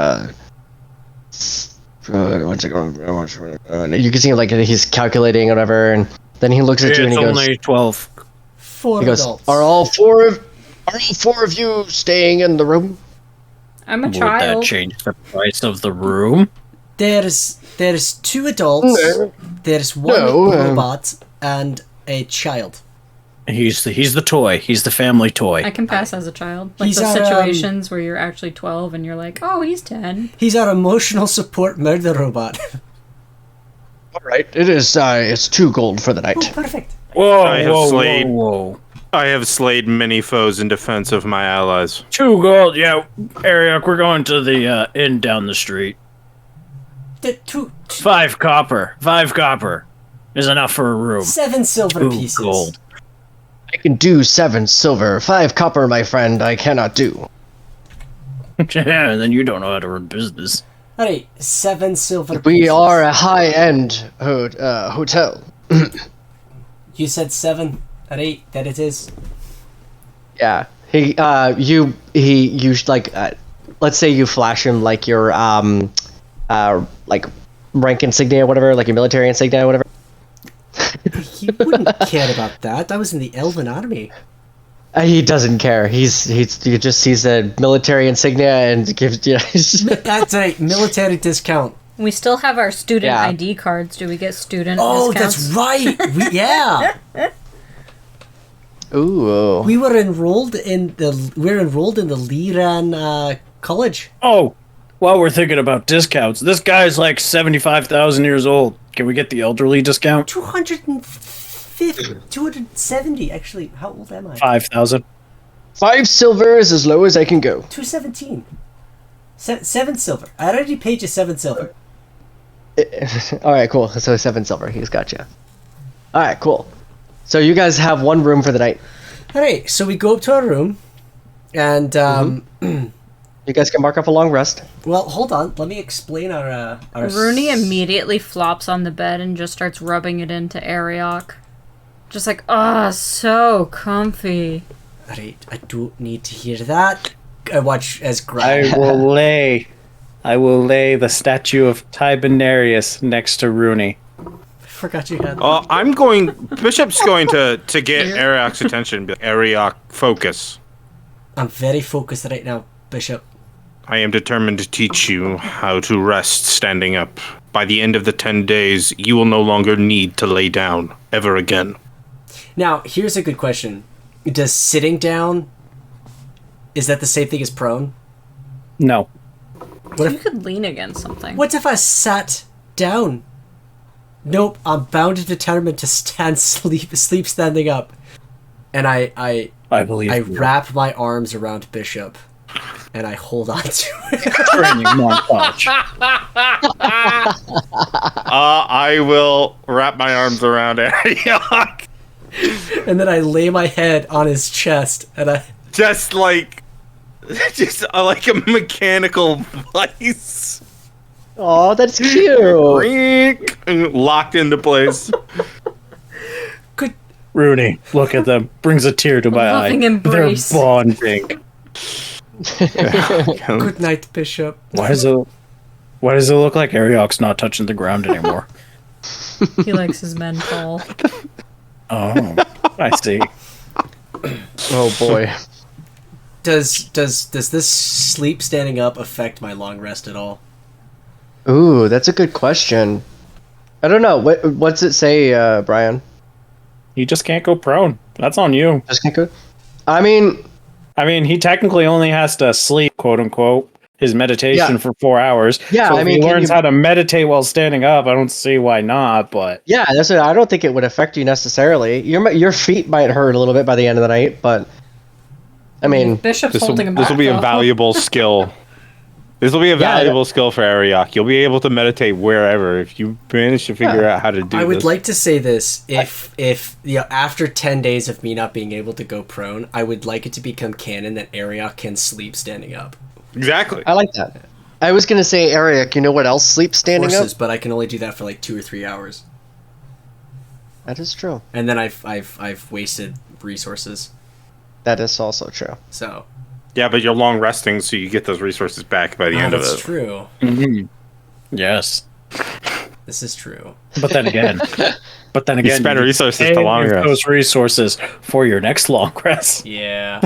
one second. You can see like he's calculating or whatever, and then he looks at you and he It's goes, only 12. 4 he goes, adults. Are all four of you staying in the room?" I'm a Would child. that change the price of the room? There's 2 adults. No. There's 1 robot and a child. He's the toy. He's the family toy. I can pass as a child. Like He's those our, situations where you're actually 12 and you're like, oh, he's 10. He's our emotional support murder robot. All right, it is. It's 2 gold for the night. Oh, perfect. Whoa, I have slayed- whoa. I have slayed many foes in defense of my allies. 2 gold. Yeah, Ariok, we're going to the inn down the street. 5 copper. 5 copper is enough for a room. 7 silver 2 pieces. gold. I can do 7 silver, 5 copper, my friend. I cannot do. Yeah, and then you don't know how to run business. All right, 7 silver. We pieces. are a high-end hotel. You said 7. All right, that it is. Yeah. Let's say you flash him like your like rank insignia or whatever, like your military insignia or whatever. He wouldn't care about that. I was in the Elven army. He doesn't care. He just sees the military insignia and gives you. That's right, military discount. We still have our student Yeah. ID cards. Do we get student Oh, discounts? that's right. Yeah. Ooh. We're enrolled in the Liran college. Oh, while we're thinking about discounts, this guy's like 75,000 years old. Can we get the elderly discount? 270. Actually, how old am I? 5,000. 5 silver is as low as I can go. 217. 7 silver. I already paid you 7 silver. All right, cool. So 7 silver. He's got you. All right, cool. So you guys have 1 room for the night. All right, so we go up to our room, and You guys can mark off a long rest. well, hold on. Let me explain our. Rooney immediately flops on the bed and just starts rubbing it into Ariok. Just like, so comfy. All right, I don't need to hear that. I watch as I will lay the statue of Tiberius next to Rooney. forgot you had. Bishop's going to get Ariok's attention. Be like, Ariok, focus. I'm very focused right now, Bishop. I am determined to teach you how to rest standing up. By the end of the 10 days, you will no longer need to lay down ever again. Now, here's a good question. Does sitting down, is that the same thing as prone? No. You could lean against something. What if I sat down? Nope, I'm bound and determined to sleep standing up. And I believe I you. wrap my arms around Bishop, and I hold on to it. Training montage. I will wrap my arms around Ariok. And then I lay my head on his chest, and I... Just like a mechanical vice. Oh, that's cute. Locked into place. Good. Rooney, look at them. Brings a tear to my eye. Loving embrace. They're bonding. Good night, Bishop. Why does it look like Ariok's not touching the ground anymore? He likes his men tall. Oh, I see. Oh boy. Does this sleep standing up affect my long rest at all? Ooh, that's a good question. I don't know. What's it say, Brian? You just can't go prone. That's on you. Just can't go. I mean, he technically only has to sleep, quote unquote, his meditation for 4 hours. Yeah, so I if mean, he learns how to meditate while standing up, I don't see why not. But yeah, that's what, I don't think it would affect you necessarily. Your feet might hurt a little bit by the end of the night, but I mean, Bishop's holding him This back. will be a though. valuable skill. This will be a valuable skill for Ariok. You'll be able to meditate wherever if you manage to figure out how to do this. I would like to say this: if after 10 days of me not being able to go prone, I would like it to become canon that Ariok can sleep standing up. Exactly. I like that. I was gonna say, Ariok, you know what else sleeps standing Horses, up? but I can only do that for like 2 or 3 hours, That is true. and then I've wasted resources. That is also true. So Yeah, but you're long resting, so you get those resources back by the end of that's it. true. yes. This is true. But then again, You spend resources to save long rest. those resources for your next long rest. Yeah,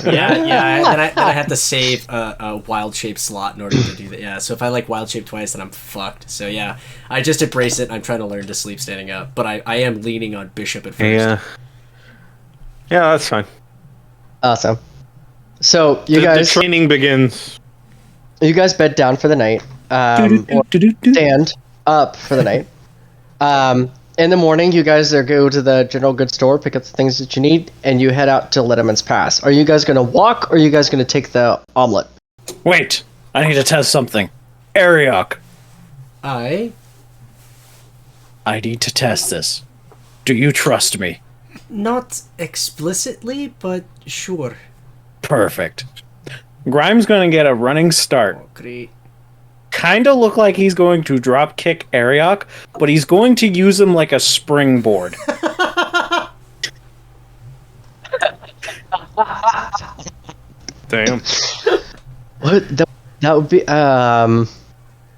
yeah. Then I have to save a wild shape slot in order to do that. Yeah, so if I like wild shape twice, then I'm fucked. So yeah, I just embrace it. I'm trying to learn to sleep standing up, but I am leaning on Bishop at first. Yeah, that's fine. Awesome. So you The guys, training begins. bed down for the night. Or stand up for the night. In the morning, you guys go to the general goods store, pick up the things that you need, and you head out to Lediman's Pass. Are you guys going to walk, or are you guys going to take the omelet? Wait, I need to test something. Ariok, I need to test this. Do you trust me? not explicitly, but sure. Perfect. Grime's going to get a running start. Oh, great. Kind of look like he's going to drop kick Ariok, but he's going to use him like a springboard. Damn. What? That would be,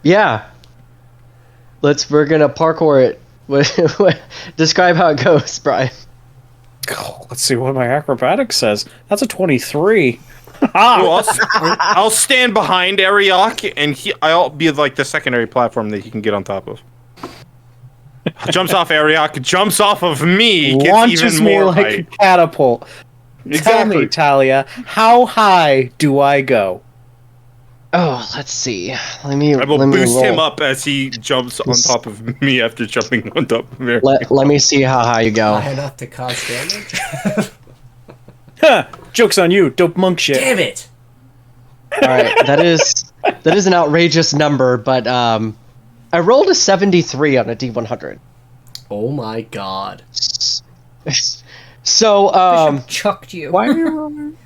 yeah. We're going to parkour it. Describe how it goes, Brian. Let's see what my acrobatics says. That's a 23. Well, I'll stand behind Ariok, and I'll be like the secondary platform that he can get on top of. Jumps off Ariok, jumps off of me, gets Launches even me more like height. a catapult. Tell Exactly. me, Talia, how high do I go? Oh, let's see. Let me I will let me boost roll. him up as he jumps on top of me after jumping on top of Ariok. Let me see how high you go. High enough to cause damage? Huh, joke's on you, dope monk shit. Damn it! All right, that is an outrageous number, but I rolled a 73 on a D100. Oh my god. So Chucked you. Why are you rolling?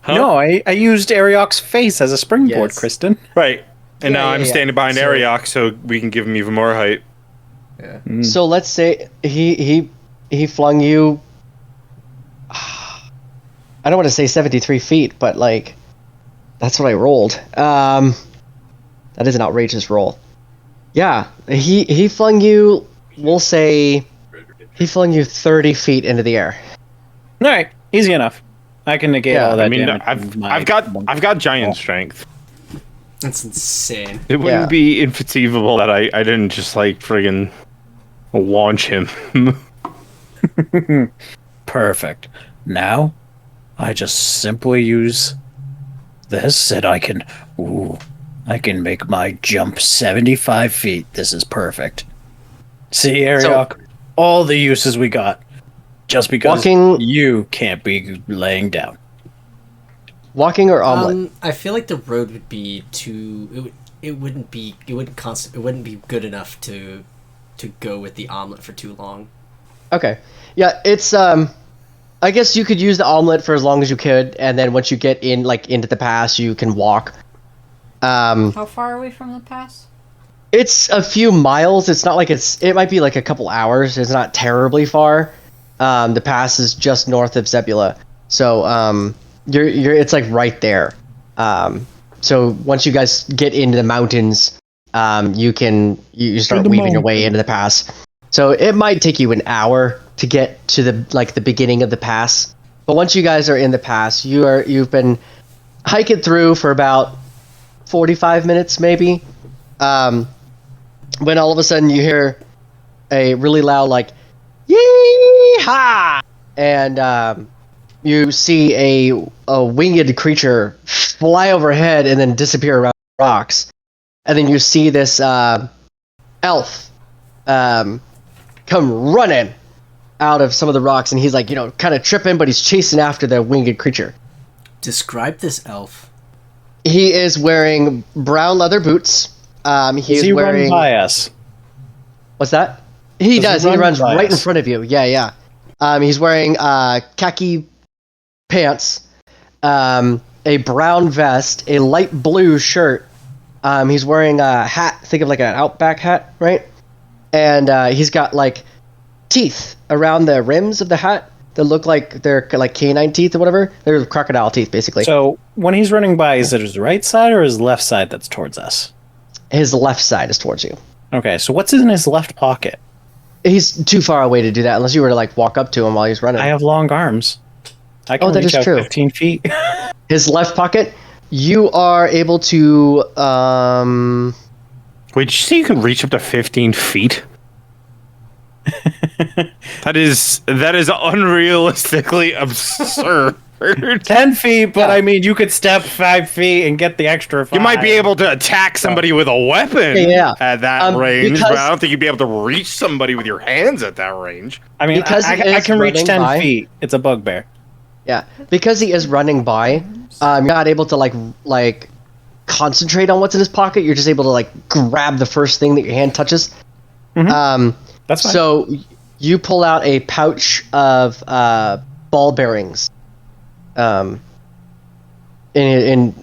No, I used Ariok's face as a springboard, Yes. Kristen. Right. And Yeah, now yeah, I'm yeah. standing behind So- Ariok so we can give him even more height. Yeah. So let's say he flung you. I don't want to say 73 feet, but like, that's what I rolled. That is an outrageous roll. Yeah, he flung you. We'll say he flung you 30 feet into the air. All right, easy enough. I can negate Yeah, all that I mean, damage. with my I've got giant strength. That's insane. It wouldn't Yeah. be inconceivable that I didn't just like friggin' launch him. Perfect. Now, I just simply use this, and I can make my jump 75 feet. This is perfect. See, Ariok, all the uses we got, just because Walking- you can't be laying down. Walking or omelet? I feel like the road would be too. It wouldn't be good enough to go with the omelet for too long. Okay. Yeah, it's I guess you could use the omelet for as long as you could, and then once you get into the pass, you can walk. How far are we from the pass? It's a few miles. It's not like it might be like a couple hours. It's not terribly far. The pass is just north of Zebula. So it's like right there. So once you guys get into the mountains, you start weaving your way into the pass. So it might take you an hour to get to the beginning of the pass. But once you guys are in the pass, you've been hiking through for about 45 minutes maybe. When all of a sudden you hear a really loud like yee-haw, and you see a winged creature fly overhead and then disappear around the rocks, and then you see this elf come running out of some of the rocks, and he's like, kind of tripping, but he's chasing after the winged creature. Describe this elf. He is wearing brown leather boots. Does he run by us? What's that? He Does does. he He run runs by right in us? front of you. Yeah. He's wearing khaki pants, a brown vest, a light blue shirt. He's wearing a hat. Think of like an Outback hat, right? And he's got like teeth around the rims of the hat that look like they're like canine teeth or whatever. They're crocodile teeth, basically. So when he's running by, is it his right side or his left side that's towards us? His left side is towards you. Okay, so what's in his left pocket? He's too far away to do that unless you were to like walk up to him while he's running. I have long arms. I can Oh, that reach is out true. 15 feet. His left pocket, you are able to Wait, did you say you can reach up to 15 feet? That is unrealistically absurd. 10 feet, but I mean, you could step 5 feet and get the extra 5. You might be able to attack somebody with a weapon Yeah. at that range, because- but I don't think you'd be able to reach somebody with your hands at that range. I mean, because he I is can reach running 10 by. feet. It's a bugbear. Yeah, because he is running by, you're not able to like concentrate on what's in his pocket. You're just able to like grab the first thing that your hand touches. That's fine. So you pull out a pouch of ball bearings, in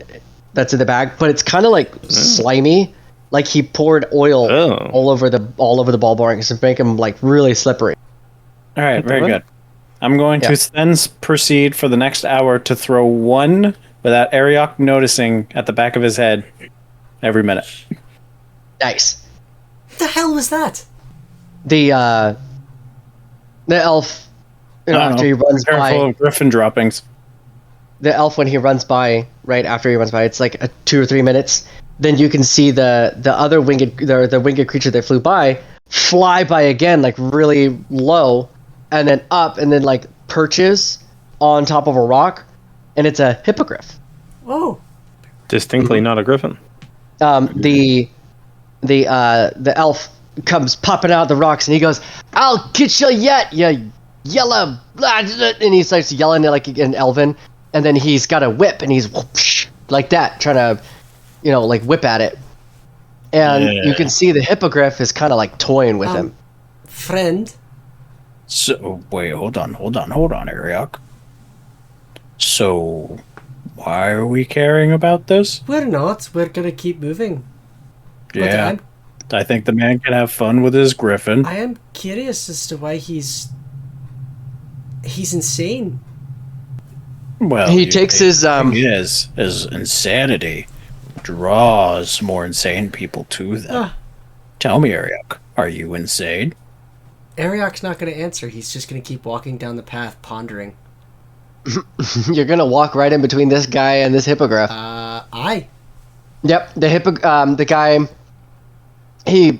that's in the bag, but it's kind of like slimy. Like he poured oil Oh. all over the ball bearings to make them like really slippery. All right, very good. I'm going Yeah. to then proceed for the next hour to throw one without Ariok noticing at the back of his head every minute. Nice. What the hell was that? The elf, I don't after know. he runs Careful by, of griffin droppings. the elf when he runs by, right after he runs by, it's like 2 or 3 minutes. Then you can see the other winged, the winged creature that flew by fly by again, like really low, and then up, and then like perches on top of a rock, and it's a hippogriff. Oh, Distinctly not a griffin. The elf comes popping out of the rocks, and he goes, "I'll get you yet, you yellow," and he starts yelling it like in Elven, and then he's got a whip, and he's whoosh, like that, trying to, like whip at it, and you can see the hippogriff is kind of like toying with him. friend. So, wait, hold on, Ariok. So, why are we caring about this? We're not. We're gonna keep moving. But Yeah, I think the man can have fun with his griffin. I am curious as to why he's insane. Well, He takes his his insanity draws more insane people to them. Tell me, Ariok, are you insane? Ariok's not going to answer. He's just going to keep walking down the path, pondering. You're gonna walk right in between this guy and this hippogriff. Aye. Yep, the guy, he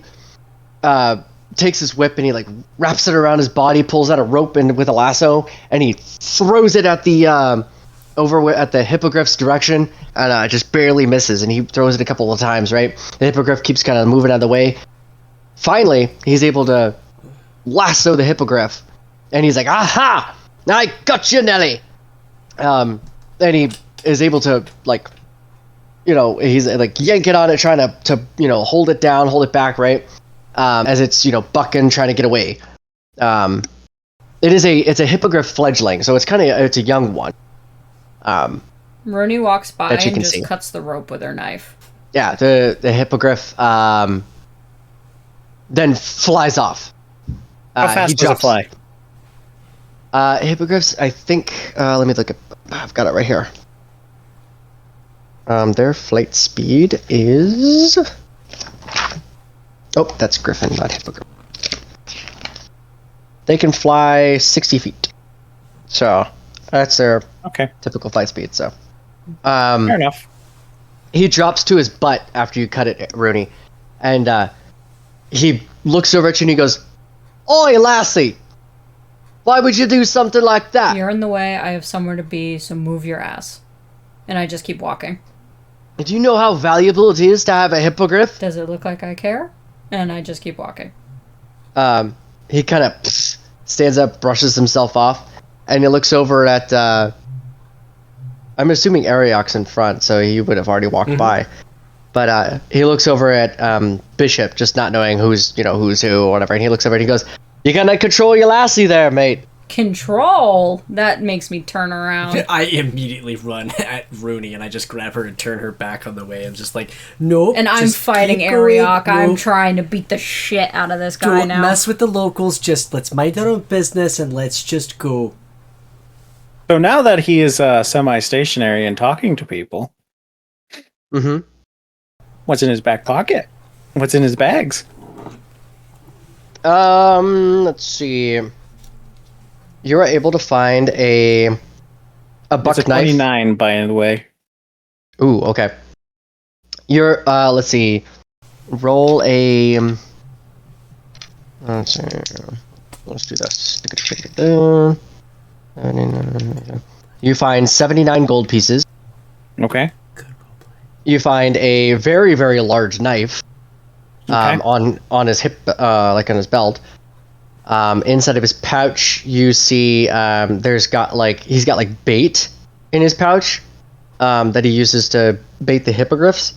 takes his whip and he like wraps it around his body, pulls out a rope and with a lasso, and he throws it at the at the hippogriff's direction, and just barely misses. And he throws it a couple of times. Right, the hippogriff keeps kind of moving out of the way. Finally, he's able to lasso the hippogriff, and he's like, "Aha! I got you, Nelly!" And he is able to he's like yanking on it, trying to hold it down, hold it back, right? As it's bucking, trying to get away. It's a hippogriff fledgling, so it's a young one. Rooney walks by That you and can just see. cuts the rope with her knife. Yeah, the hippogriff then flies off. How fast does it fly? Hippogriffs, I think. Let me look at. I've got it right here. Their flight speed is. Oh, that's griffin, not hippogriff. They can fly 60 feet. So that's their typical flight speed. So. Fair enough. He drops to his butt after you cut it, Rooney, and he looks over at you and he goes, "Oi, lassie! Why would you do something like that?" You're in the way. I have somewhere to be, so move your ass. And I just keep walking. Do you know how valuable it is to have a hippogriff? Does it look like I care? And I just keep walking. He kind of stands up, brushes himself off, and he looks over at. I'm assuming Ariok's in front, so he would have already walked by. But he looks over at Bishop, just not knowing who's who or whatever, and he looks over and he goes, "You gonna control your lassie there, mate?" Control? That makes me turn around. I immediately run at Rooney and I just grab her and turn her back on the way. I'm just like, nope. And I'm just fighting keep going. Ariok. I'm Nope. trying to beat the shit out of this guy Don't now. mess with the locals. Just let's mind our own business and let's just go. So now that he is semi-stationary and talking to people, what's in his back pocket? What's in his bags? Let's see. You are able to find a buck It's a knife. 29, by the way. Ooh, okay. You're let's see. Roll a. Let's see. Let's do this. You find 79 gold pieces. Okay. You find a very, very large knife. Okay. On his hip, like on his belt. Inside of his pouch, you see he's got bait in his pouch that he uses to bait the hippogriffs.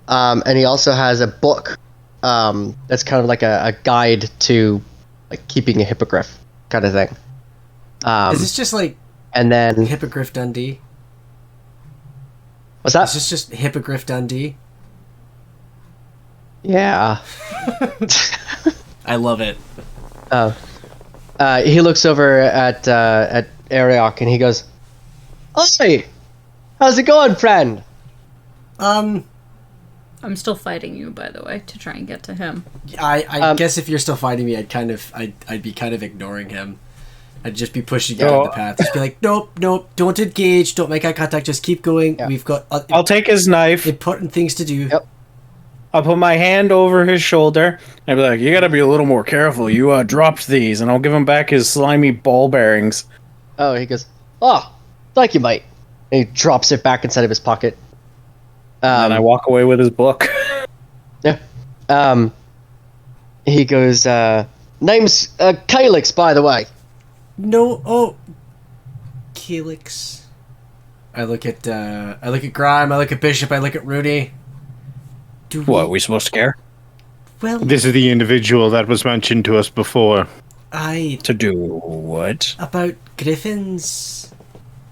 And he also has a book that's kind of like a guide to like keeping a hippogriff kind of thing. Is this just like And then Hippogriff Dundee? what's that? Is this just Hippogriff Dundee? Yeah. I love it. He looks over at Ariok and he goes, "Oi, how's it going, friend?" I'm still fighting you, by the way, to try and get to him. I guess if you're still fighting me, I'd be kind of ignoring him. I'd just be pushing down the path. Just be like, nope, don't engage, don't make eye contact, just keep going. Yeah. We've got I'll take his knife. important things to do. Yep. I'll put my hand over his shoulder. And I'll be like, you gotta be a little more careful. You dropped these. And I'll give him back his slimy ball bearings. Oh, he goes, oh, thank you, mate. And he drops it back inside of his pocket. And I walk away with his book. Yeah. He goes, name's Calyx, by the way. No, oh, Calyx. I look at Grime. I look at Bishop. I look at Rudy. What, are we supposed to care? Well, This is the individual that was mentioned to us before. To do what? about griffins.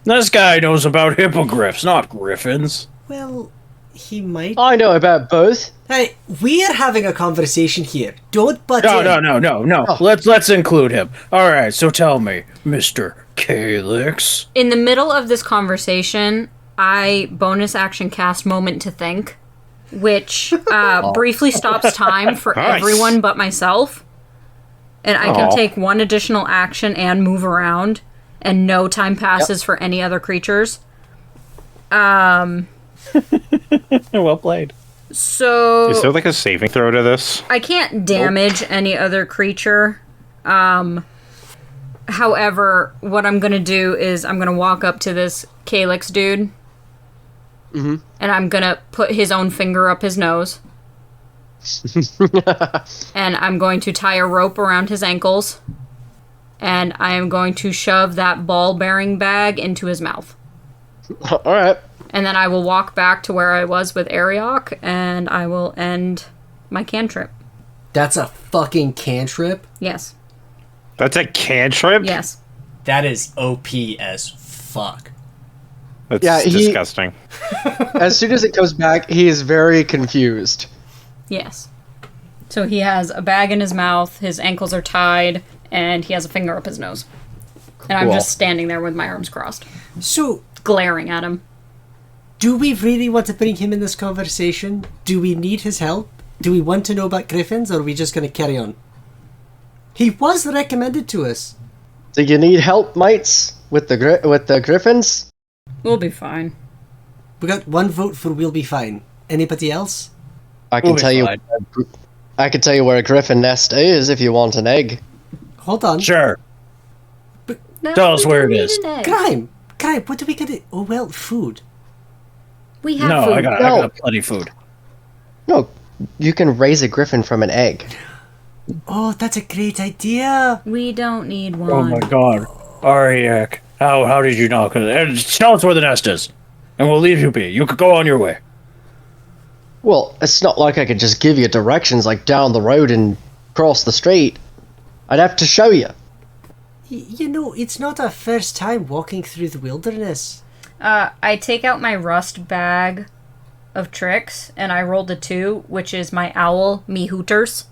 This guy knows about hippogriffs, not griffins. Well, he might. I know about both. Hey, we're having a conversation here. Don't butt in. No. Oh. Let's include him. All right, so tell me, Mr. Calyx. In the middle of this conversation, I bonus action cast Moment to Think, which briefly stops time for Nice. everyone but myself. And I can take one additional action and move around, and no time passes for any other creatures. Well played. So Is there like a saving throw to this? I can't damage any other creature. However, what I'm gonna do is I'm gonna walk up to this Calyx dude, and I'm gonna put his own finger up his nose, and I'm going to tie a rope around his ankles, and I am going to shove that ball-bearing bag into his mouth. All right. And then I will walk back to where I was with Ariok, and I will end my cantrip. That's a fucking cantrip. Yes. That's a cantrip? Yes. That is OP as fuck. That's Yeah, disgusting. As soon as it comes back, he is very confused. Yes. So he has a bag in his mouth, his ankles are tied, and he has a finger up his nose. And I'm Cool. just standing there with my arms crossed, So, glaring at him. do we really want to bring him in this conversation? Do we need his help? Do we want to know about griffins, or are we just going to carry on? He was recommended to us. Do you need help, mates, with the griffins? We'll be fine. We got one vote for we'll be fine. Anybody else? I can We'll be tell you. fine. I can tell you where a griffin nest is if you want an egg. Hold on. Sure. No, Tell us we where don't it need is. an egg. Grime, what do we get? Oh, well, food. We have No, food. I got No. plenty of food. No, you can raise a griffin from an egg. Oh, that's a great idea. We don't need one. Oh my god. Ariak, how did you know? Tell us where the nest is, and we'll leave you be. You could go on your way. Well, it's not like I could just give you directions like down the road and cross the street. I'd have to show you. You know, it's not our first time walking through the wilderness. I take out my rust bag of tricks, and I rolled a 2, which is my owl, me hooters.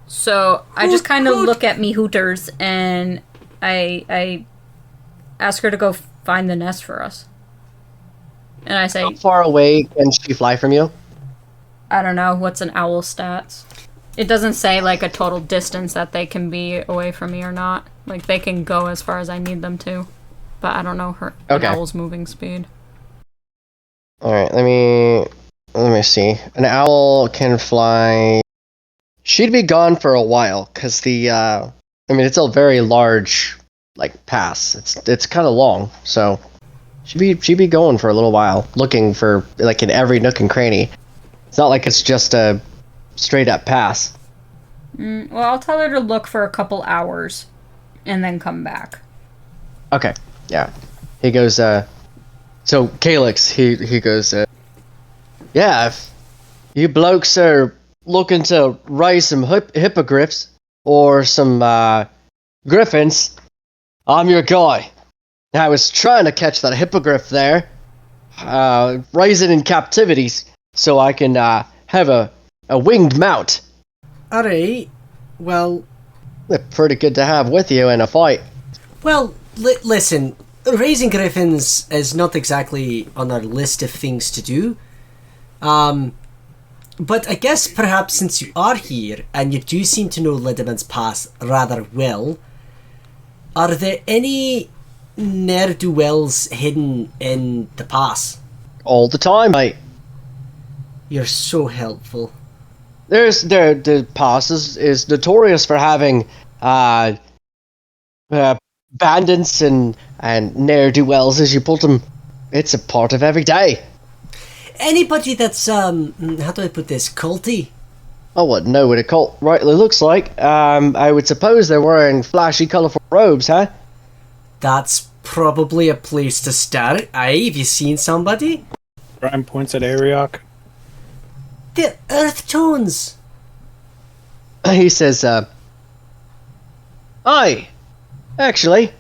So I just kind of look at me hooters, and I ask her to go find the nest for us. And I say, How far away can she fly from you? I don't know, what's an owl stats? It doesn't say, like, a total distance that they can be away from me or not. Like, they can go as far as I need them to. But I don't know an owl's moving speed. All right, let me see. An owl can fly. She'd be gone for a while because it's a very large like pass. It's kind of long, so she'd be going for a little while, looking for like in every nook and cranny. It's not like it's just a straight up pass. Well, I'll tell her to look for a couple hours and then come back. Okay, yeah. He goes, so Calyx, he goes, yeah, if you blokes are looking to raise some hippogriffs or some griffins, I'm your guy. I was trying to catch that hippogriff there, raise it in captivity so I can have a winged mount. Alright, well, They're pretty good to have with you in a fight. well, listen, raising griffins is not exactly on our list of things to do. But I guess perhaps since you are here, and you do seem to know Lediman's past rather well, are there any ne'er-do-wells hidden in the pass? All the time, mate. You're so helpful. the pass is notorious for having bandits and ne'er-do-wells, as you put them. It's a part of every day. Anybody that's how do I put this, culty? I wouldn't know what a cult rightly looks like. I would suppose they're wearing flashy, colourful robes, huh? That's probably a place to start. Aye, have you seen somebody? Brian points at Ariok. The earth tones. He says, Aye, actually,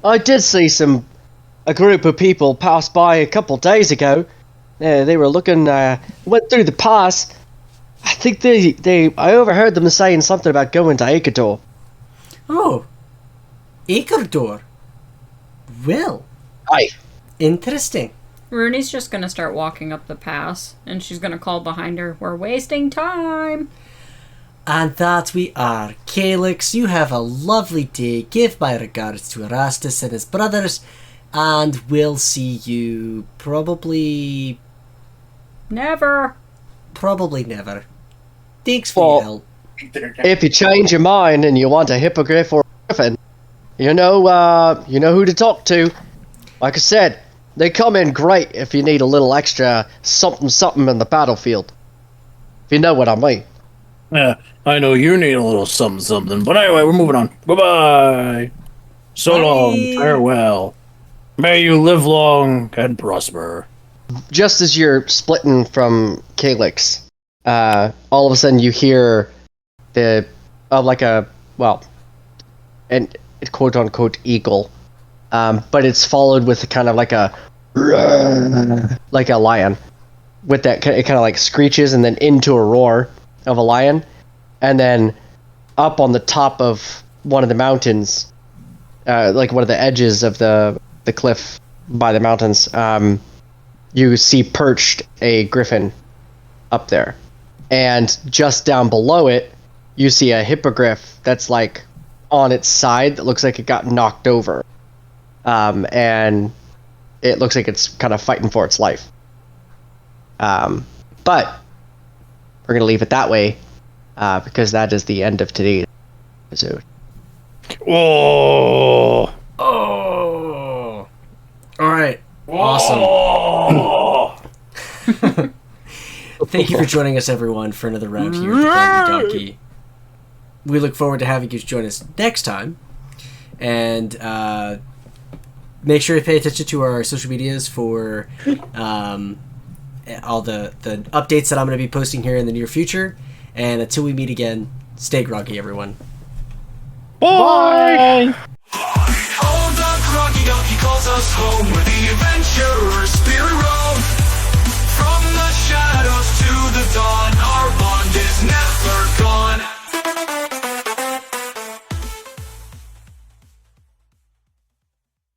I did see a group of people pass by a couple days ago. They were looking, went through the pass. I think I overheard them saying something about going to Ecuador. Oh, Ecuador. Well, Aye. interesting. Rooney's just gonna start walking up the pass, and she's gonna call behind her, "We're wasting time!" And that we are. Calyx, you have a lovely day. Give my regards to Erastus and his brothers, and we'll see you probably Never! never. Thanks for your help. If you change your mind and you want a hippogriff or a griffin, you know who to talk to. Like I said, they come in great if you need a little extra something in the battlefield. If you know what I mean. Yeah, I know you need a little something, but anyway, we're moving on. Bye-bye. So long, farewell. May you live long and prosper. Just as you're splitting from Calyx, all of a sudden you hear an quote unquote eagle, but it's followed with kind of like a lion, with that it kind of like screeches and then into a roar of a lion, and then up on the top of one of the mountains, like one of the edges of the cliff by the mountains, you see perched a griffin up there. And just down below it, you see a hippogriff that's like on its side that looks like it got knocked over. And it looks like it's kind of fighting for its life. But we're going to leave it that way because that is the end of today's episode. Oh. Oh. All right. Awesome. Thank you for joining us, everyone, for another round here at the Groggy Donkey. We look forward to having you join us next time. And make sure to pay attention to our social medias for all the updates that I'm going to be posting here in the near future. And until we meet again, stay groggy, everyone. Bye.